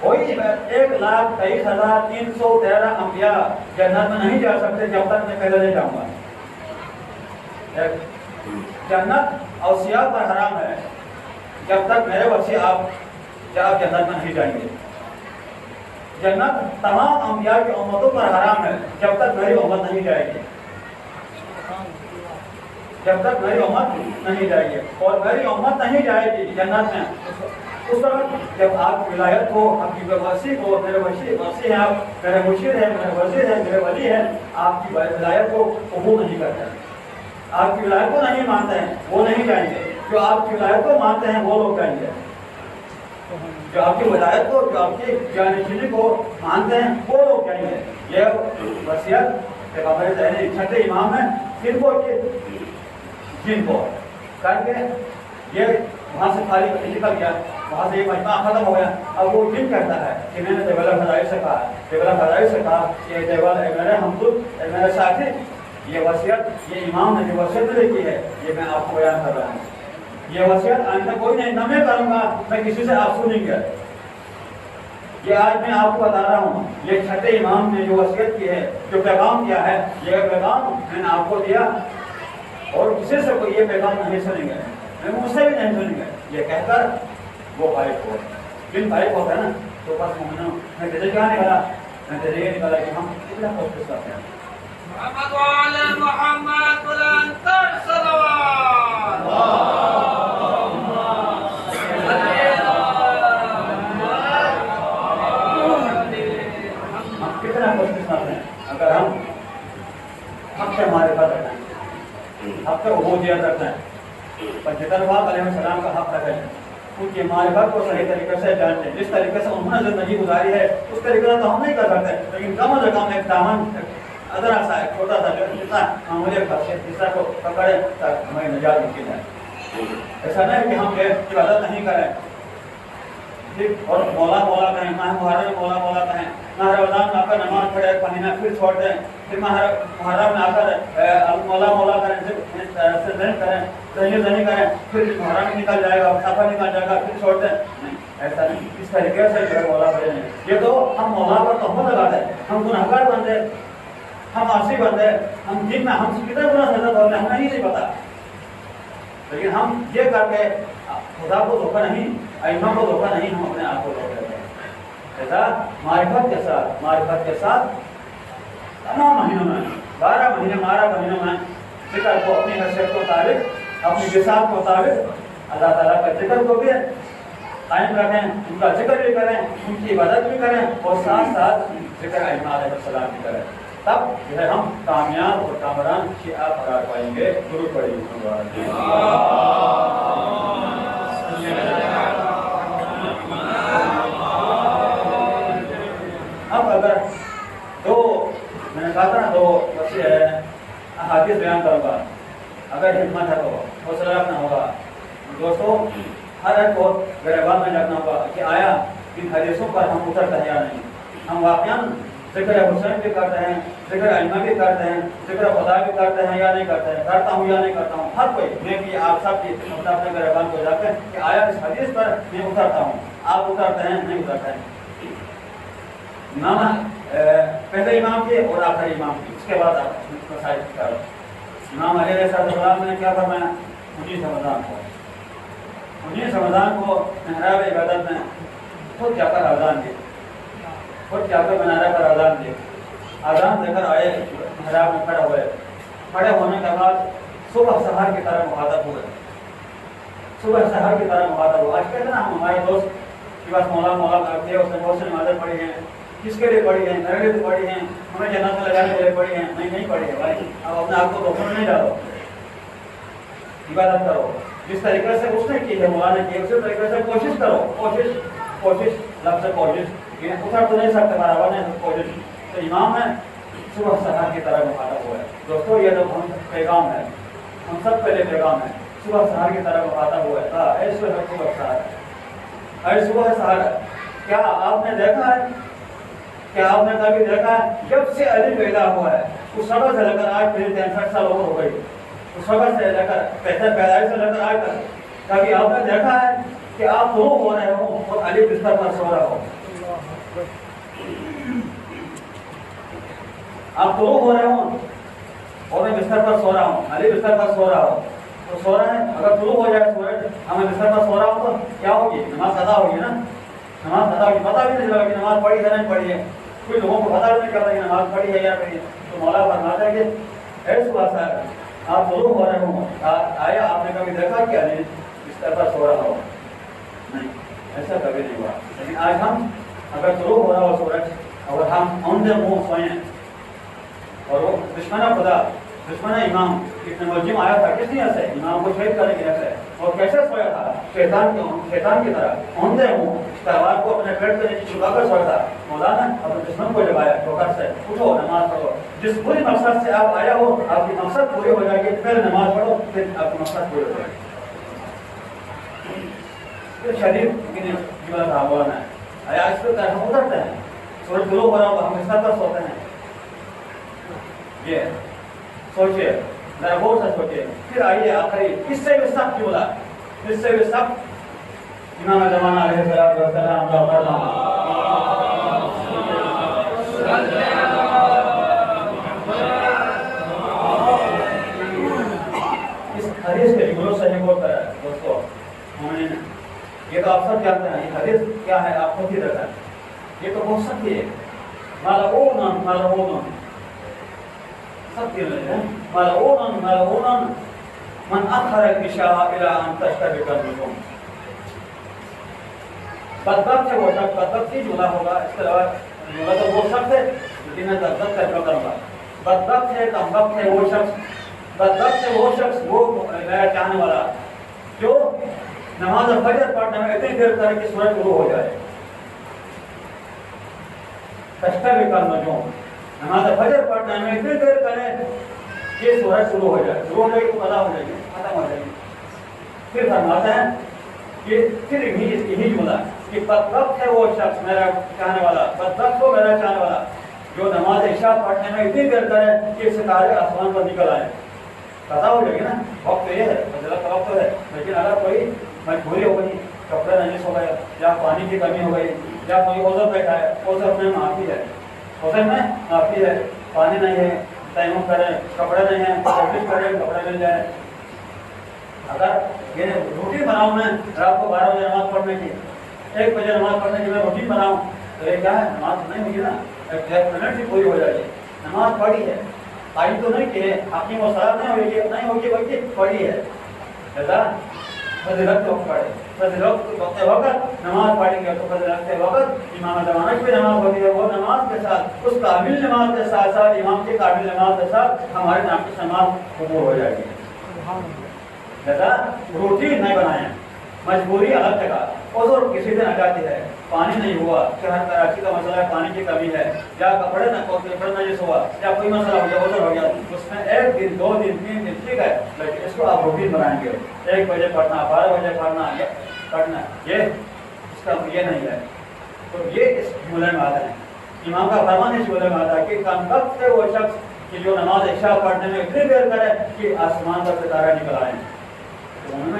کوئی 1,23,313 انبیاء جنت میں نہیں جا سکتے جب تک میں پہلے نہیں جاؤں گا. جنت اوصیاء پر حرام ہے جب تک میرے وصی آپ جنت میں نہیں جائیں گے. جنت تمام انبیاء کی امتوں پر حرام ہے جب تک میری امت نہیں جائے گی. جب تک میری امت نہیں جائے گی اور میری امت نہیں جائے گی جنت میں اس وقت جب آپ کی ولایت کو آپ کی وصی کو میرے وصی ہیں آپ میرے مرشد ہیں میرے وزیر ہیں میرے ولی ہیں آپ کی ولایت کو قبول نہیں کرتے ہیں آپ کی ولایت کو نہیں مانتے ہیں وہ نہیں جائیں گے. جو آپ کی ولایت کو مانتے ہیں وہ لوگ جائیں گے. جو آپ کی ولایت کو جو آپ کی جانشینی کو مانتے ہیں وہ لوگ جائیں گے. یہ وصیت پیغمبر چھٹے امام ہیں جن کو کر کے یہ وہاں سے خالی نکل گیا وہاں سے یہ مجمع ختم ہو گیا. اب وہ جن کہتا ہے کہ میں نے دیوالہ فضائل سے کہا کہ دیوالہ میرے ہمدرد میرے ساتھی یہ وصیت یہ امام نے جو وصیت لکھی ہے یہ میں آپ کو بیان کر رہا ہوں. یہ وصیت آئندہ کوئی نہیں نہ میں کروں گا میں کسی سے آپ سنیں گے. یہ آج میں آپ کو بتا رہا ہوں یہ چھٹے امام نے جو وصیت کی ہے جو پیغام کیا ہے یہ پیغام میں نے آپ کو دیا اور کسی سے کوئی یہ پیغام نہیں سنیں گے میں مجھ سے بھی نہیں سنیں گے. یہ کہہ کر وہ غائب ہو جن غائب ہوتا ہے نا تو بس میں تجھے کیا نکلا میں تجھے یہ نکلا کہ ہم کتنا کوشش کرتے ہیں. محمد وعلى محمد والأنصار صلوات. ہم کتنا کوشش کرتے ہیں اگر ہم حق سے معرفت رکھتے ہیں حق سے عبودیت رکھتے ہیں پر جتن باپ علیہ السلام کا حق رکھتے ہیں ان کی معرفت کو صحیح طریقے سے جانتے ہیں. جس طریقے سے انہوں نے زندگی گزاری ہے اس طریقے سے تو ہم نہیں کر سکتے لیکن کم از کم ایک دامن ادرا سا ہے چھوٹا سا جو جتنا معمولی دوسرا کو پکڑے تک ہمیں نجات ممکن ہے. ایسا نہیں کہ ہم عبادت نہیں کریں اور مولا مولا کہیں ماہ محرم میں مولا مولا کہیں ماہ رمضان میں آ کر نماز پڑھے مہینہ پھر چھوڑ دیں پھر محرم میں آ کر مولا مولا کریں کریں زنی کریں پھر محرم نکل جائے گا سفر نکل جائے گا پھر چھوڑ دیں. ایسا نہیں اس طریقے سے جو ہے مولا پڑھے نہیں. یہ تو ہم مولا پر تہمت لگاتے ہیں ہم گنہگار بنتے ہم عاصی بنتے ہم جن میں ہم کتنا گناہ سزا ہوتے ہمیں نہیں پتا لیکن ہم یہ کر کے خدا کو دھوکہ نہیں ائمہ کو دھوکہ نہیں ہم اپنے آپ کو دھوکہ دیتے ہیں. ایسا معرفت کے ساتھ تمام مہینوں میں 12 مہینوں میں ذکر کو اپنی حیثیت کے مطابق اپنی بساط کے مطابق اللہ تعالیٰ کا ذکر کو بھی قائم رکھیں ان کا ذکر بھی کریں ان کی عبادت بھی کریں اور ساتھ ساتھ ذکر ائمہ علیہ السلام بھی کریں. تب جو ہے ہم کامیاب اور کامران شیعہ قرار پائیں گے. درود پڑھیے. اب اگر دو میں نے کہا تھا نا 2 احادیث بیان کروں گا اگر ہمت ہے تو حوصلہ رکھنا ہوگا دوستوں. ہر ایک کو گریبان میں رکھنا ہوگا کہ آیا ان حدیثوں پر ہم اترتے ہیں یا نہیں. ہم واقعاً ذکر حسین بھی کرتے ہیں ذکر ائمہ بھی کرتے ہیں ذکر خدا بھی کرتے ہیں یا نہیں کرتے ہیں کرتا ہوں یا نہیں کرتا ہوں. ہر کوئی میں بھی آپ سب کی اپنے گریبان کو جاتے ہیں کہ آیا اس حدیث پر میں اترتا ہوں آپ اترتے ہیں نہیں اترتے ہیں. پہلے امام کی اور آخری امام کی اس کے بعد آپ مسائل کرو. امام علیہ السلام نے کیا فرمایا 19 رمضان کو محراب عبادت میں خود جا کر اذان دی خود جا کر منارہ پر اذان دی. اذان دے کر آئے محراب میں کھڑے ہوئے. کھڑے ہونے کے بعد صبح سحر کی طرح مخاطب ہوئے. آج کہتے ہیں نا ہمارے دوست کہ بس مولا مولا کرتے ہیں اس نے بہت سی نمازیں پڑھی ہیں. کس کے لیے پڑھی ہیں؟ میرے لیے تو پڑھی ہیں ہمیں جنت میں لگانے کے لیے پڑھی ہیں. نہیں پڑھی ہے بھائی. اب اپنے آپ کو دھوکہ نہیں ڈالو عبادت کرو جس طریقے سے اس نے کی ہے مولا نے کی اسی طریقے سے کوشش کرو. کوشش لفظ کوشش اتر تو نہیں سکتے برابر نہیں کوشش. تو امام ہے صبح سحر کی طرح مخاطب ہوا ہے. دوستو یہ جو ہم پیغام ہے ہم سب کے لیے پیغام ہے. صبح سحر کی طرح مخاطب ہوا ہے. اے صبح سحر کیا آپ نے دیکھا ہے آپ نے کبھی دیکھا ہے جب سے علی پیدا ہوا ہے اس وقت سے لے کر آج پھر 63 سال عمر ہو گئی. اس وقت سے لے کر پیدائش سے لے کر آج تک کبھی آپ نے دیکھا ہے کہ آپ رو ہو رہے ہو اور علی بستر پر سو رہا ہو. آپ طلوع ہو رہے ہوں اور میں بستر پر سو رہا ہوں، علی بستر پر سو رہا ہوں تو سو رہے ہیں، اگر طلوع ہو جائے سورج ہمیں بستر پر سو رہا ہوں تو کیا ہوگی؟ نماز ادا ہوگی نا، نماز ادا ہوگی، پتہ بھی نہیں چلا کہ نماز پڑھی ہے نہیں پڑھی ہے، کوئی لوگوں کو پتہ بھی نہیں چلتا کہ نماز پڑھی ہے یا نہیں۔ تو مولا فرماتا ہے کہ اے صبح صاحب آپ طلوع ہو رہے ہوں، آیا آپ نے کبھی دیکھا کہ علی بستر پر سو رہا ہو؟ نہیں، ایسا کبھی نہیں ہوا۔ لیکن آج ہم اگر طلوع ہو رہا ہو سورج اور ہم اندھے منہ سوئیں اور وہ دشمن خدا دشمن امام ابن ملجم آیا تھا کس نیت سے؟ امام کو شہید کرنے کی نیت سے، اور کیسے سویا تھا؟ شیطان کی طرح اندھے منہ تلوار کو اپنے پیٹ پہ نیچے چھپا کر سویا تھا۔ مولانا اپنے دشمن کو جگایا ٹھوکر سے، اٹھو نماز پڑھو، جس پوری مقصد سے آپ آیا ہو آپ کی مقصد پوری ہو جائے گی، پھر نماز پڑھو پھر آپ کی مقصد پوری ہو جائے گی۔ شدید جیون تھا مولانا، آیا اس پہ ہم اترتے ہیں، سورج طلوع ہو رہا ہو ہم اس پر سوتے ہیں۔ یہ سوچئے ذرا غور سے سوچئے۔ پھر آئیے آخری اس سے بھی سخت جملہ، اس سے بھی سخت امام زمانہ علیہ السلام کا فرمان۔ اس حدیث کے جملوں سے یہ بولتا ہے دوستو، یہ تو آپ سب جانتے ہیں، یہ حدیث کیا ہے آپ خود ہی دیکھیں، یہ تو بہت سخت ہے۔ ملعون ملعون ملعون من اخر العشاء الى ان تشتبك النجوم۔ بدبخت ہے وہ شخص، بدبخت ہی جملہ ہوگا، اس کے علاوہ جملہ تو وہ شخص ہے لیکن میں بدبخت ترجمہ کروں گا۔ بدبخت ہے کمبخت ہے وہ شخص، بدبخت ہے وہ شخص، وہ میرا چاہنے والا جو نماز فجر پڑھنے میں اتنی دیر کرے کہ سورج طلوع ہو جائے۔ تشتبك النجوم، نماز فجر پڑھنے میں اتنی دیر کریں کہ سورج شروع ہو جائے، شروع ہو جائے گی تو قضا ہو جائے گی، ختم ہو جائے گی۔ پھر فرماتا ہے کہ پھر یہی جملہ کہ بدبخت ہے وہ شخص میرا چاہنے والا، بدبخت ہو میرا چاہنے والا جو نماز عشاء پڑھنے میں اتنی دیر کرے کہ ستارے آسمان پر نکل آئے۔ قضا ہو جائے گی نا، وقت تو یہ ہے، فضیلت کا وقت ہے، لیکن اگر کوئی مجبوری ہو گئی، کپڑے نجس ہو گئے یا پانی کی کمی ہو گئی یا کوئی عذر بیٹھا ہے، عذر میں معافی ہے، عذر میں معافی ہے، پانی نہیں ہے تیمم کریں، کپڑے نہیں ہیں کوشش کریں کپڑے مل جائیں۔ اگر یہ روٹین بناؤں میں رات کو 12 بجے نماز پڑھنے کی، 1 بجے نماز پڑھنے کی میں روٹین بناؤں تو یہ کیا ہے؟ نماز نہیں ہوگی نا، 1 منٹ سے پوری ہو جائے گی۔ نماز پڑھی ہے، آئی تو نہیں کہ اپنی مسلط نہیں ہوگی بلکہ پڑھی ہے، فضیلت کے وقت پڑھے، فضیلت کے وقت نماز پڑھیں گے تو فضیلت کے وقت امام زمانہ کی بھی نماز ہوتی ہے، وہ نماز کے ساتھ اس قابل نماز کے ساتھ ساتھ امام کی قابل نماز کے ساتھ ہمارے نام کی نماز قبول ہو جائے گی۔ لہذا روٹین نہیں بنائیں، مجبوری الگ جگہ، عذر کسی دن آ جاتی ہے، پانی نہیں ہوا، شہر کراچی کا مسئلہ ہے پانی کی کمی ہے، یا کپڑے نجس ہوا یا کوئی مسئلہ ہو گیا، عذر ہو گیا، اس میں 1 دن 2 دن 3 دن ٹھیک ہے، لیکن اس کو آپ روٹین بنائیں گے، 1 بجے پڑھنا، 12 بجے پڑھنا، یہ اس کا یہ نہیں ہے۔ تو یہ اس جملے میں آتا ہے، امام کا فرمان اس جملے میں آتا ہے کہ کمبخت ہے وہ شخص کہ جو نماز عشاء پڑھنے میں اتنی دیر کرے کہ آسمان پر ستارے نکل آئیں۔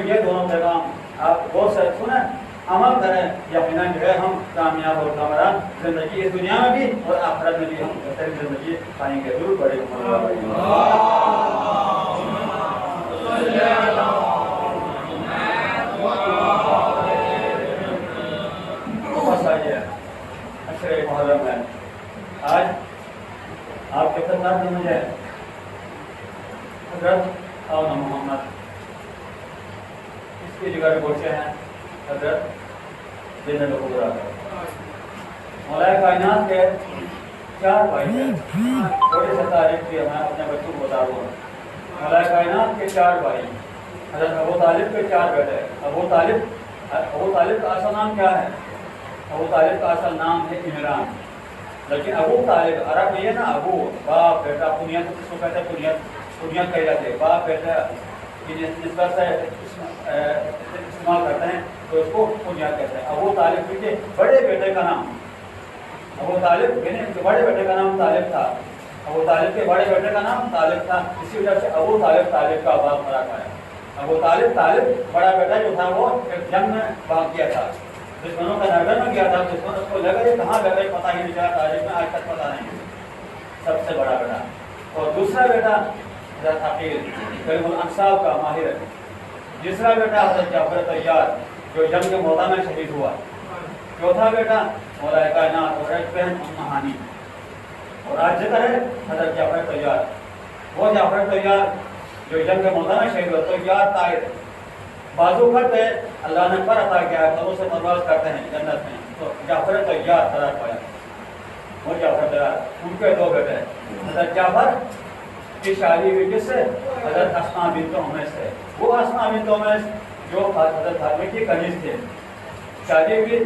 یہ دونوں پیغام آپ غور سے سنیں، عمل کریں، یقیناً جو ہے ہم کامیاب اور کامران زندگی اس دنیا میں بھی اور آخرت میں بھی ہم بہترین زندگی پائیں گے۔ ضرور پڑھیں۔ اچھے محرم ہے، آج آپ کے خدمت میں مجھے حضرت اور محمد اس کی جگہ پہنچے ہیں، حضرت بن القبرا مولا کائنات کے 4 بھائی ہیں، تھوڑی سی تاریخ بھی میں اپنے بچوں کو بتا دوں۔ مولا کائنات کے 4 بھائی، حضرت ابو طالب کے 4 بیٹے۔ ابو طالب کا اصل نام کیا ہے؟ ابو طالب کا اصل نام ہے عمران، لیکن ابو طالب عرب میں یہ نا ابو باپ بیٹا، کنیت کس کو کہتے ہیں؟ کنیت کہی جاتی ہے، باپ بیٹا کی نسبت سے استعمال کرتے ہیں تو اس کو کنیت کہتے ہیں۔ ابو طالب کے بڑے بیٹے کا نام ابو طالب، یعنی ان کے بڑے بیٹے کا نام طالب تھا، ابو طالب کے بڑے بیٹے کا نام طالب تھا، اسی وجہ سے ابو طالب کا باپ مرا ہے۔ ابو طالب بڑا بیٹا جو تھا وہ ایک جنگ میں بھاگ گیا تھا، دشمنوں کا نرگن میں گیا تھا، دشمن اس کو لگا یہ کہاں گئے پتہ ہی نہیں چلا، تاریخ میں آج تک پتہ نہیں۔ سب سے بڑا بیٹا، اور دوسرا بیٹا حضرت عقیل کلیم الانصاب کا ماہر، تیسرا بیٹا حضرت جعفر طیار جو جنگ موتا میں شہید ہوا، چوتھا بیٹا مولا کائنات اور ایک بہن ام ہانی، اور آج ذکر ہے حضرت جعفر طیار، وہ جعفر طیار جو جنگ موتا میں شہید ہوا۔ طیار طائر بازو کرتے اللہ نے پر عطا کیا ہے، تو اسے پرواز کرتے ہیں جنت میں، تو جعفر طیار قرار پایا۔ وہ جعفر طیار ان کے دو بیٹے، حضرت جعفر کی شادی ہوئی کس سے؟ حضرت اسماء بنت امیس سے، وہ اسماء بنت امیس جو حضرت فاطمہ کی کنیز تھے، شادی ہوئی،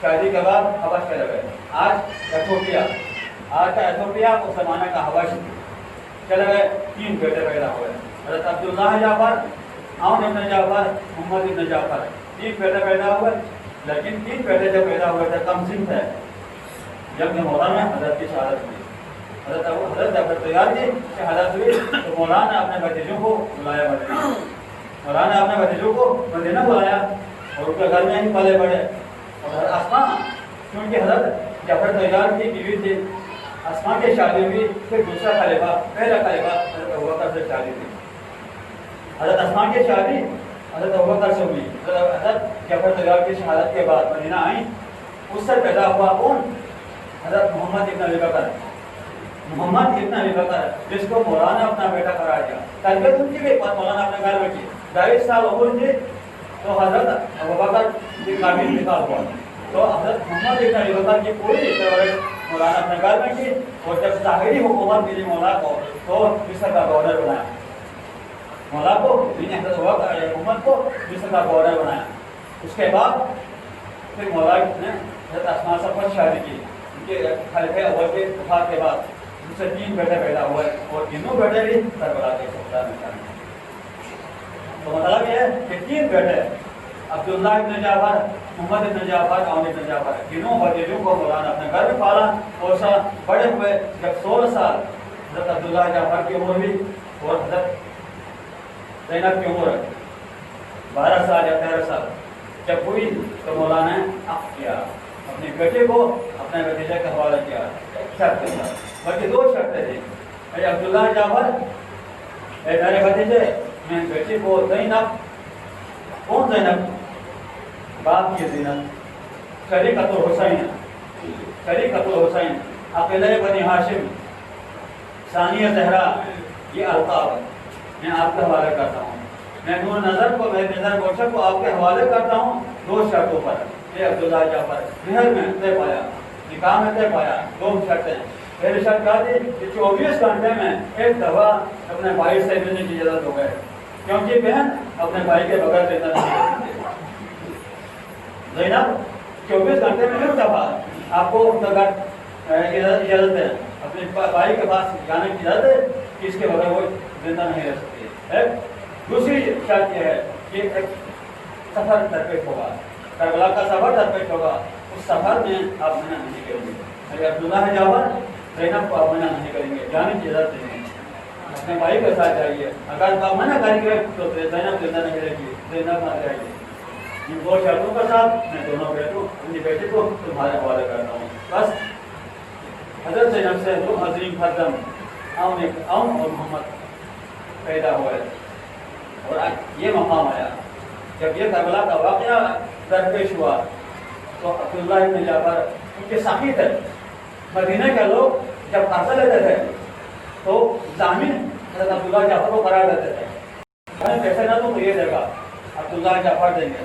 شادی کے بعد حبش چلے گئے، آج ایتھوپیا، آج کا ایتھوپیا اس زمانے کا حبش چلے گئے، 3 بیٹے پیدا ہوئے، حضرت عبداللہ جعفر، عون ابن جعفر، محمد ابن جعفر، 3 بیٹے پیدا ہوئے، لیکن 3 بیٹے جو پیدا ہوئے تھے کم سن تھے، جب مولا میں حضرت کی شہادت ہوئی، حضرت جعفر طیار کی شہادت ہوئی تو مولانا نے اپنے بھتیجوں کو بلایا مدینہ، مولانا نے اپنے بھتیجوں کو مدینہ بلایا اور ان کے گھر میں ہی پلے بڑھے، اور اسماء کیونکہ حضرت جعفر طیار کی بیوی تھی، اسماء کی شادی ہوئی، پھر دوسرا خلیفہ، پہلا خلیفہ حضرت ابوبکر سے شادی تھی، حضرت اسماء کی شادی حضرت ابوبکر سے ہوئی، حضرت جعفر طیار کی شہادت کے بعد مدینہ آئیں، اس سے پیدا ہوا کون؟ حضرت محمد ابن ابی بکر، محمد ابن ابی بکر جس کو مولانا نے اپنا بیٹا قرار دیا، تربیت ان کی بھی مولانا اپنے گھر میں کی، 22 سال عمر تھی تو حضرت ابوبکر کی قابل نکاح ہوا، تو حضرت محمد ابن ابی بکر کی پوری پرورش مولانا اپنے گھر میں کی، اور جب ظاہری حکومت ملی مولا کو تو مصر کا گورنر بنایا، مولا کو حضرت حکومت کو مصر کا گورنر بنایا، اس کے بعد پھر مولا نے حضرت اسماء سے پس شادی کی، ان کے خلیفہ اول کے وفات کے بعد ان سے 3 بیٹے پیدا ہوئے، اور تینوں بیٹے بھی کربلا کے شہداء میں شامل ہیں۔ تو مطلب یہ ہے کہ 3 بیٹے عبداللہ ابن جعفر، محمد ابن جعفر، عون ابن جعفر، تینوں بھتیجوں کو مولانا اپنے گھر میں پالا، اور بڑے ہوئے، جب 16 سال حضرت عبداللہ جعفر کی عمر ہوئی اور حضرت زینب کی عمر 12 سال یا 13 سال جب ہوئی تو مولانا نے عقد کیا، اپنے بیٹے کو اپنے بھتیجے کا حوالہ کیا، شرط کے ساتھ، بلکہ 2 شرطیں تھیں، اے عبداللہ جعفر، اے میرے بھتیجے، میں بیٹے کو زینب، کون زینب؟ باپ کی زینت، شریکۃ الحسین، شریکۃ الحسین، عقیلہ بنی ہاشم، ثانیہ زہرا، یہ القاب میں آپ کے حوالے کرتا ہوں، میں نور نظر کو، میں نظر گوشہ کو آپ کے حوالے کرتا ہوں 2 شرطوں پر۔ یہ عبداللہ جعفر مہر میں طے پایا، نکاح میں طے پایا، 2 شرطیں، پہلی شرط کیا تھی کہ 24 گھنٹے میں ایک دفعہ اپنے بھائی سے ملنے کی اجازت ہو گئے، کیونکہ بہن اپنے بھائی کے بغیر زندہ نہیں رہ سکتی، زینب 24 گھنٹے میں ایک دفعہ آپ کو اجازت ہے، اپنے بھائی کے پاس جانے کی اجازت ہے کہ اس کے بغیر وہ زندہ نہیں رہ سکتی۔ دوسری شرط یہ ہے کہ ایک سفر درپیش ہوگا، کربلا کا سفر درپیش ہوگا، اس سفر میں آپ منع نہیں کریں گے، اگر عبداللہ جعفر زینب کو آپ منع نہیں کریں گے، جانے کی اجازت دیں گے، اپنے بھائی کے ساتھ جائیے، اگر آپ منع کریں گے تو زینب زندہ نہیں رہے گی، زینب مر جائے گی۔ ان 2 شرطوں کے ساتھ میں دونوں اپنی بیٹی کو تمہارے حوالے کرتا ہوں۔ بس حضرت زینب سے 2 عظیم فرزند عون اور محمد پیدا ہوئے، اور یہ مقام آیا جب یہ کربلا کا واقعہ درپیش ہوا تو عبداللہ ابن جعفر ان کے ساقی تھے، مدینہ کے لوگ جب قرضہ لیتے تھے تو ضامن حضرت عبداللہ جعفر کو قرار دیتے تھے، میں پیسے نہ دوں تو یہ دے گا، عبداللہ جعفر دیں گے۔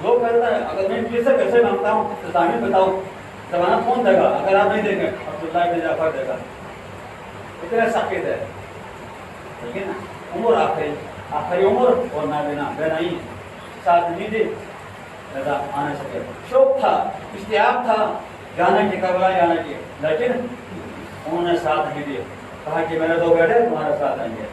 لوگ کہتے ہیں اگر میں کس سے پیسے مانگتا ہوں تو ضامن بتاؤ، ضمانت کون دے گا؟ اگر آپ نہیں دیں گے عبداللہ ابن جعفر دے گا، اتنے ساقی تھے، لیکن عمر آخری عمر اور نابینا بینائی ساتھ نہیں دی، لہذا آنے سکے، شوق تھا، اشتیاق تھا جانے کی، کربلا جانے کی، لیکن انہوں نے ساتھ نہیں دیے، کہا کہ میرے 2 بیٹے تمہارے ساتھ آئیں گے،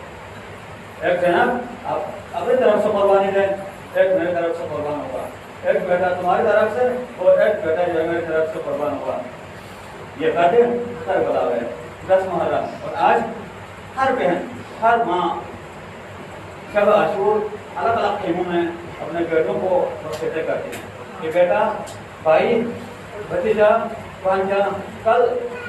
ایک زینب آپ اپنی طرف سے قربانی دیں، ایک میری طرف سے قربان ہوگا، ایک بیٹا تمہاری طرف سے اور ایک بیٹا جو ہے میری طرف سے قربان ہوگا۔ یہ کہتے کربلا گئے 10 محرم، اور آج ہر بہن، ہر ماں شب عاشور الگ الگ خیموں میں اپنے بیٹوں کو وصیتیں کرتی ہیں کہ بیٹا، بھائی، بھتیجا، بھانجا، کل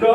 2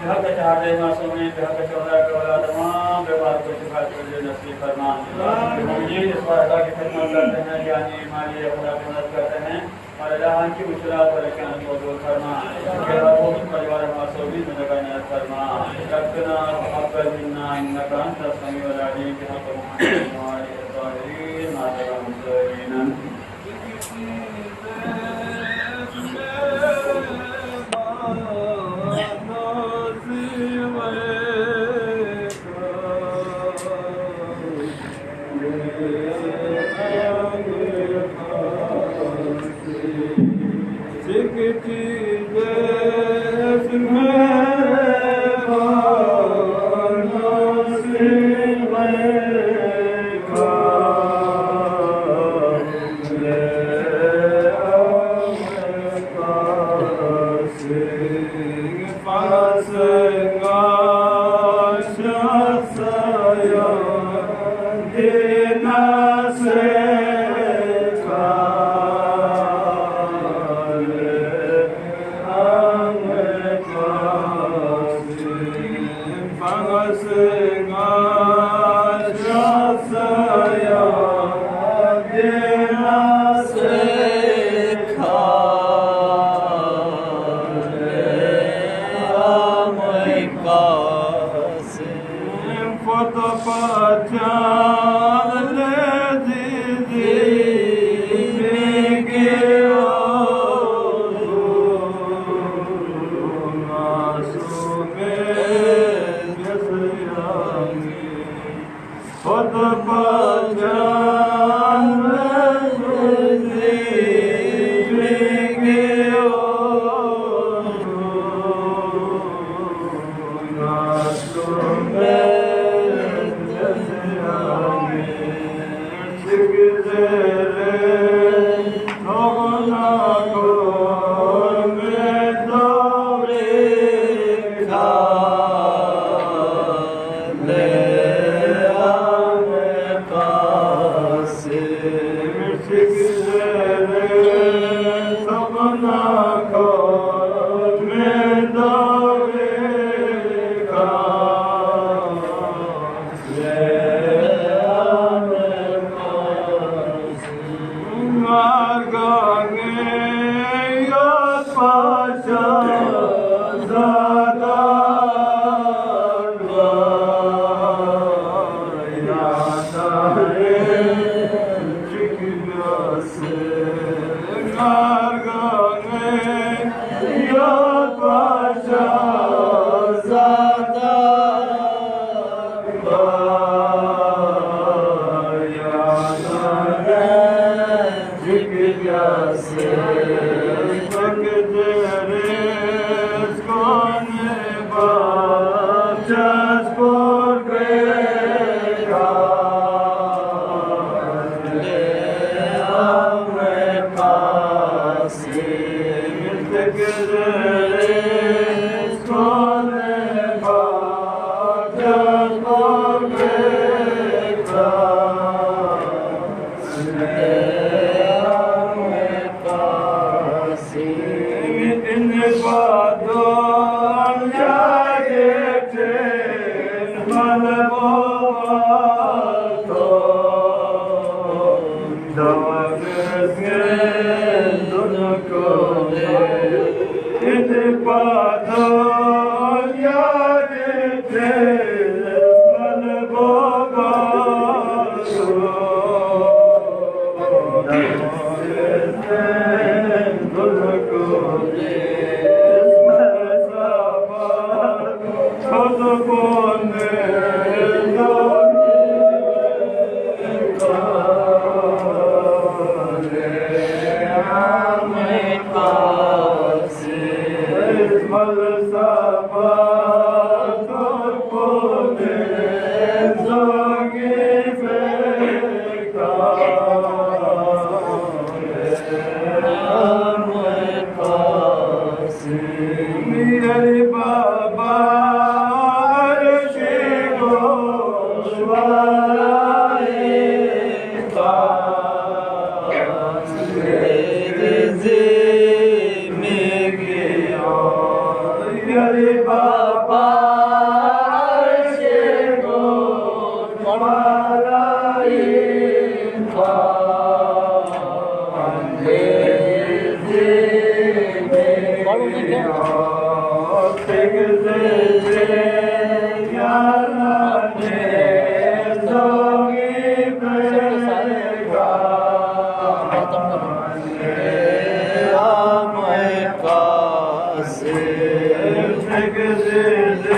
بحق چہارے معصومین بحق شہداء کے والا تمام بیمار کو شفا دے نصیب فرما مجید اس پر ادا کی خدمت کرتے ہیں یعنی مالی خدا کی مدد کرتے ہیں اور اللہ کی مشکلات پریشانی کو دور فرما کہ وہ پریوار معصومین میں لگا عنایت فرما ربنا تقبل منا انك انت السميع العليم بحق محمد وآله الطاهرين مع المسلمين میرے بابا Hallelujah.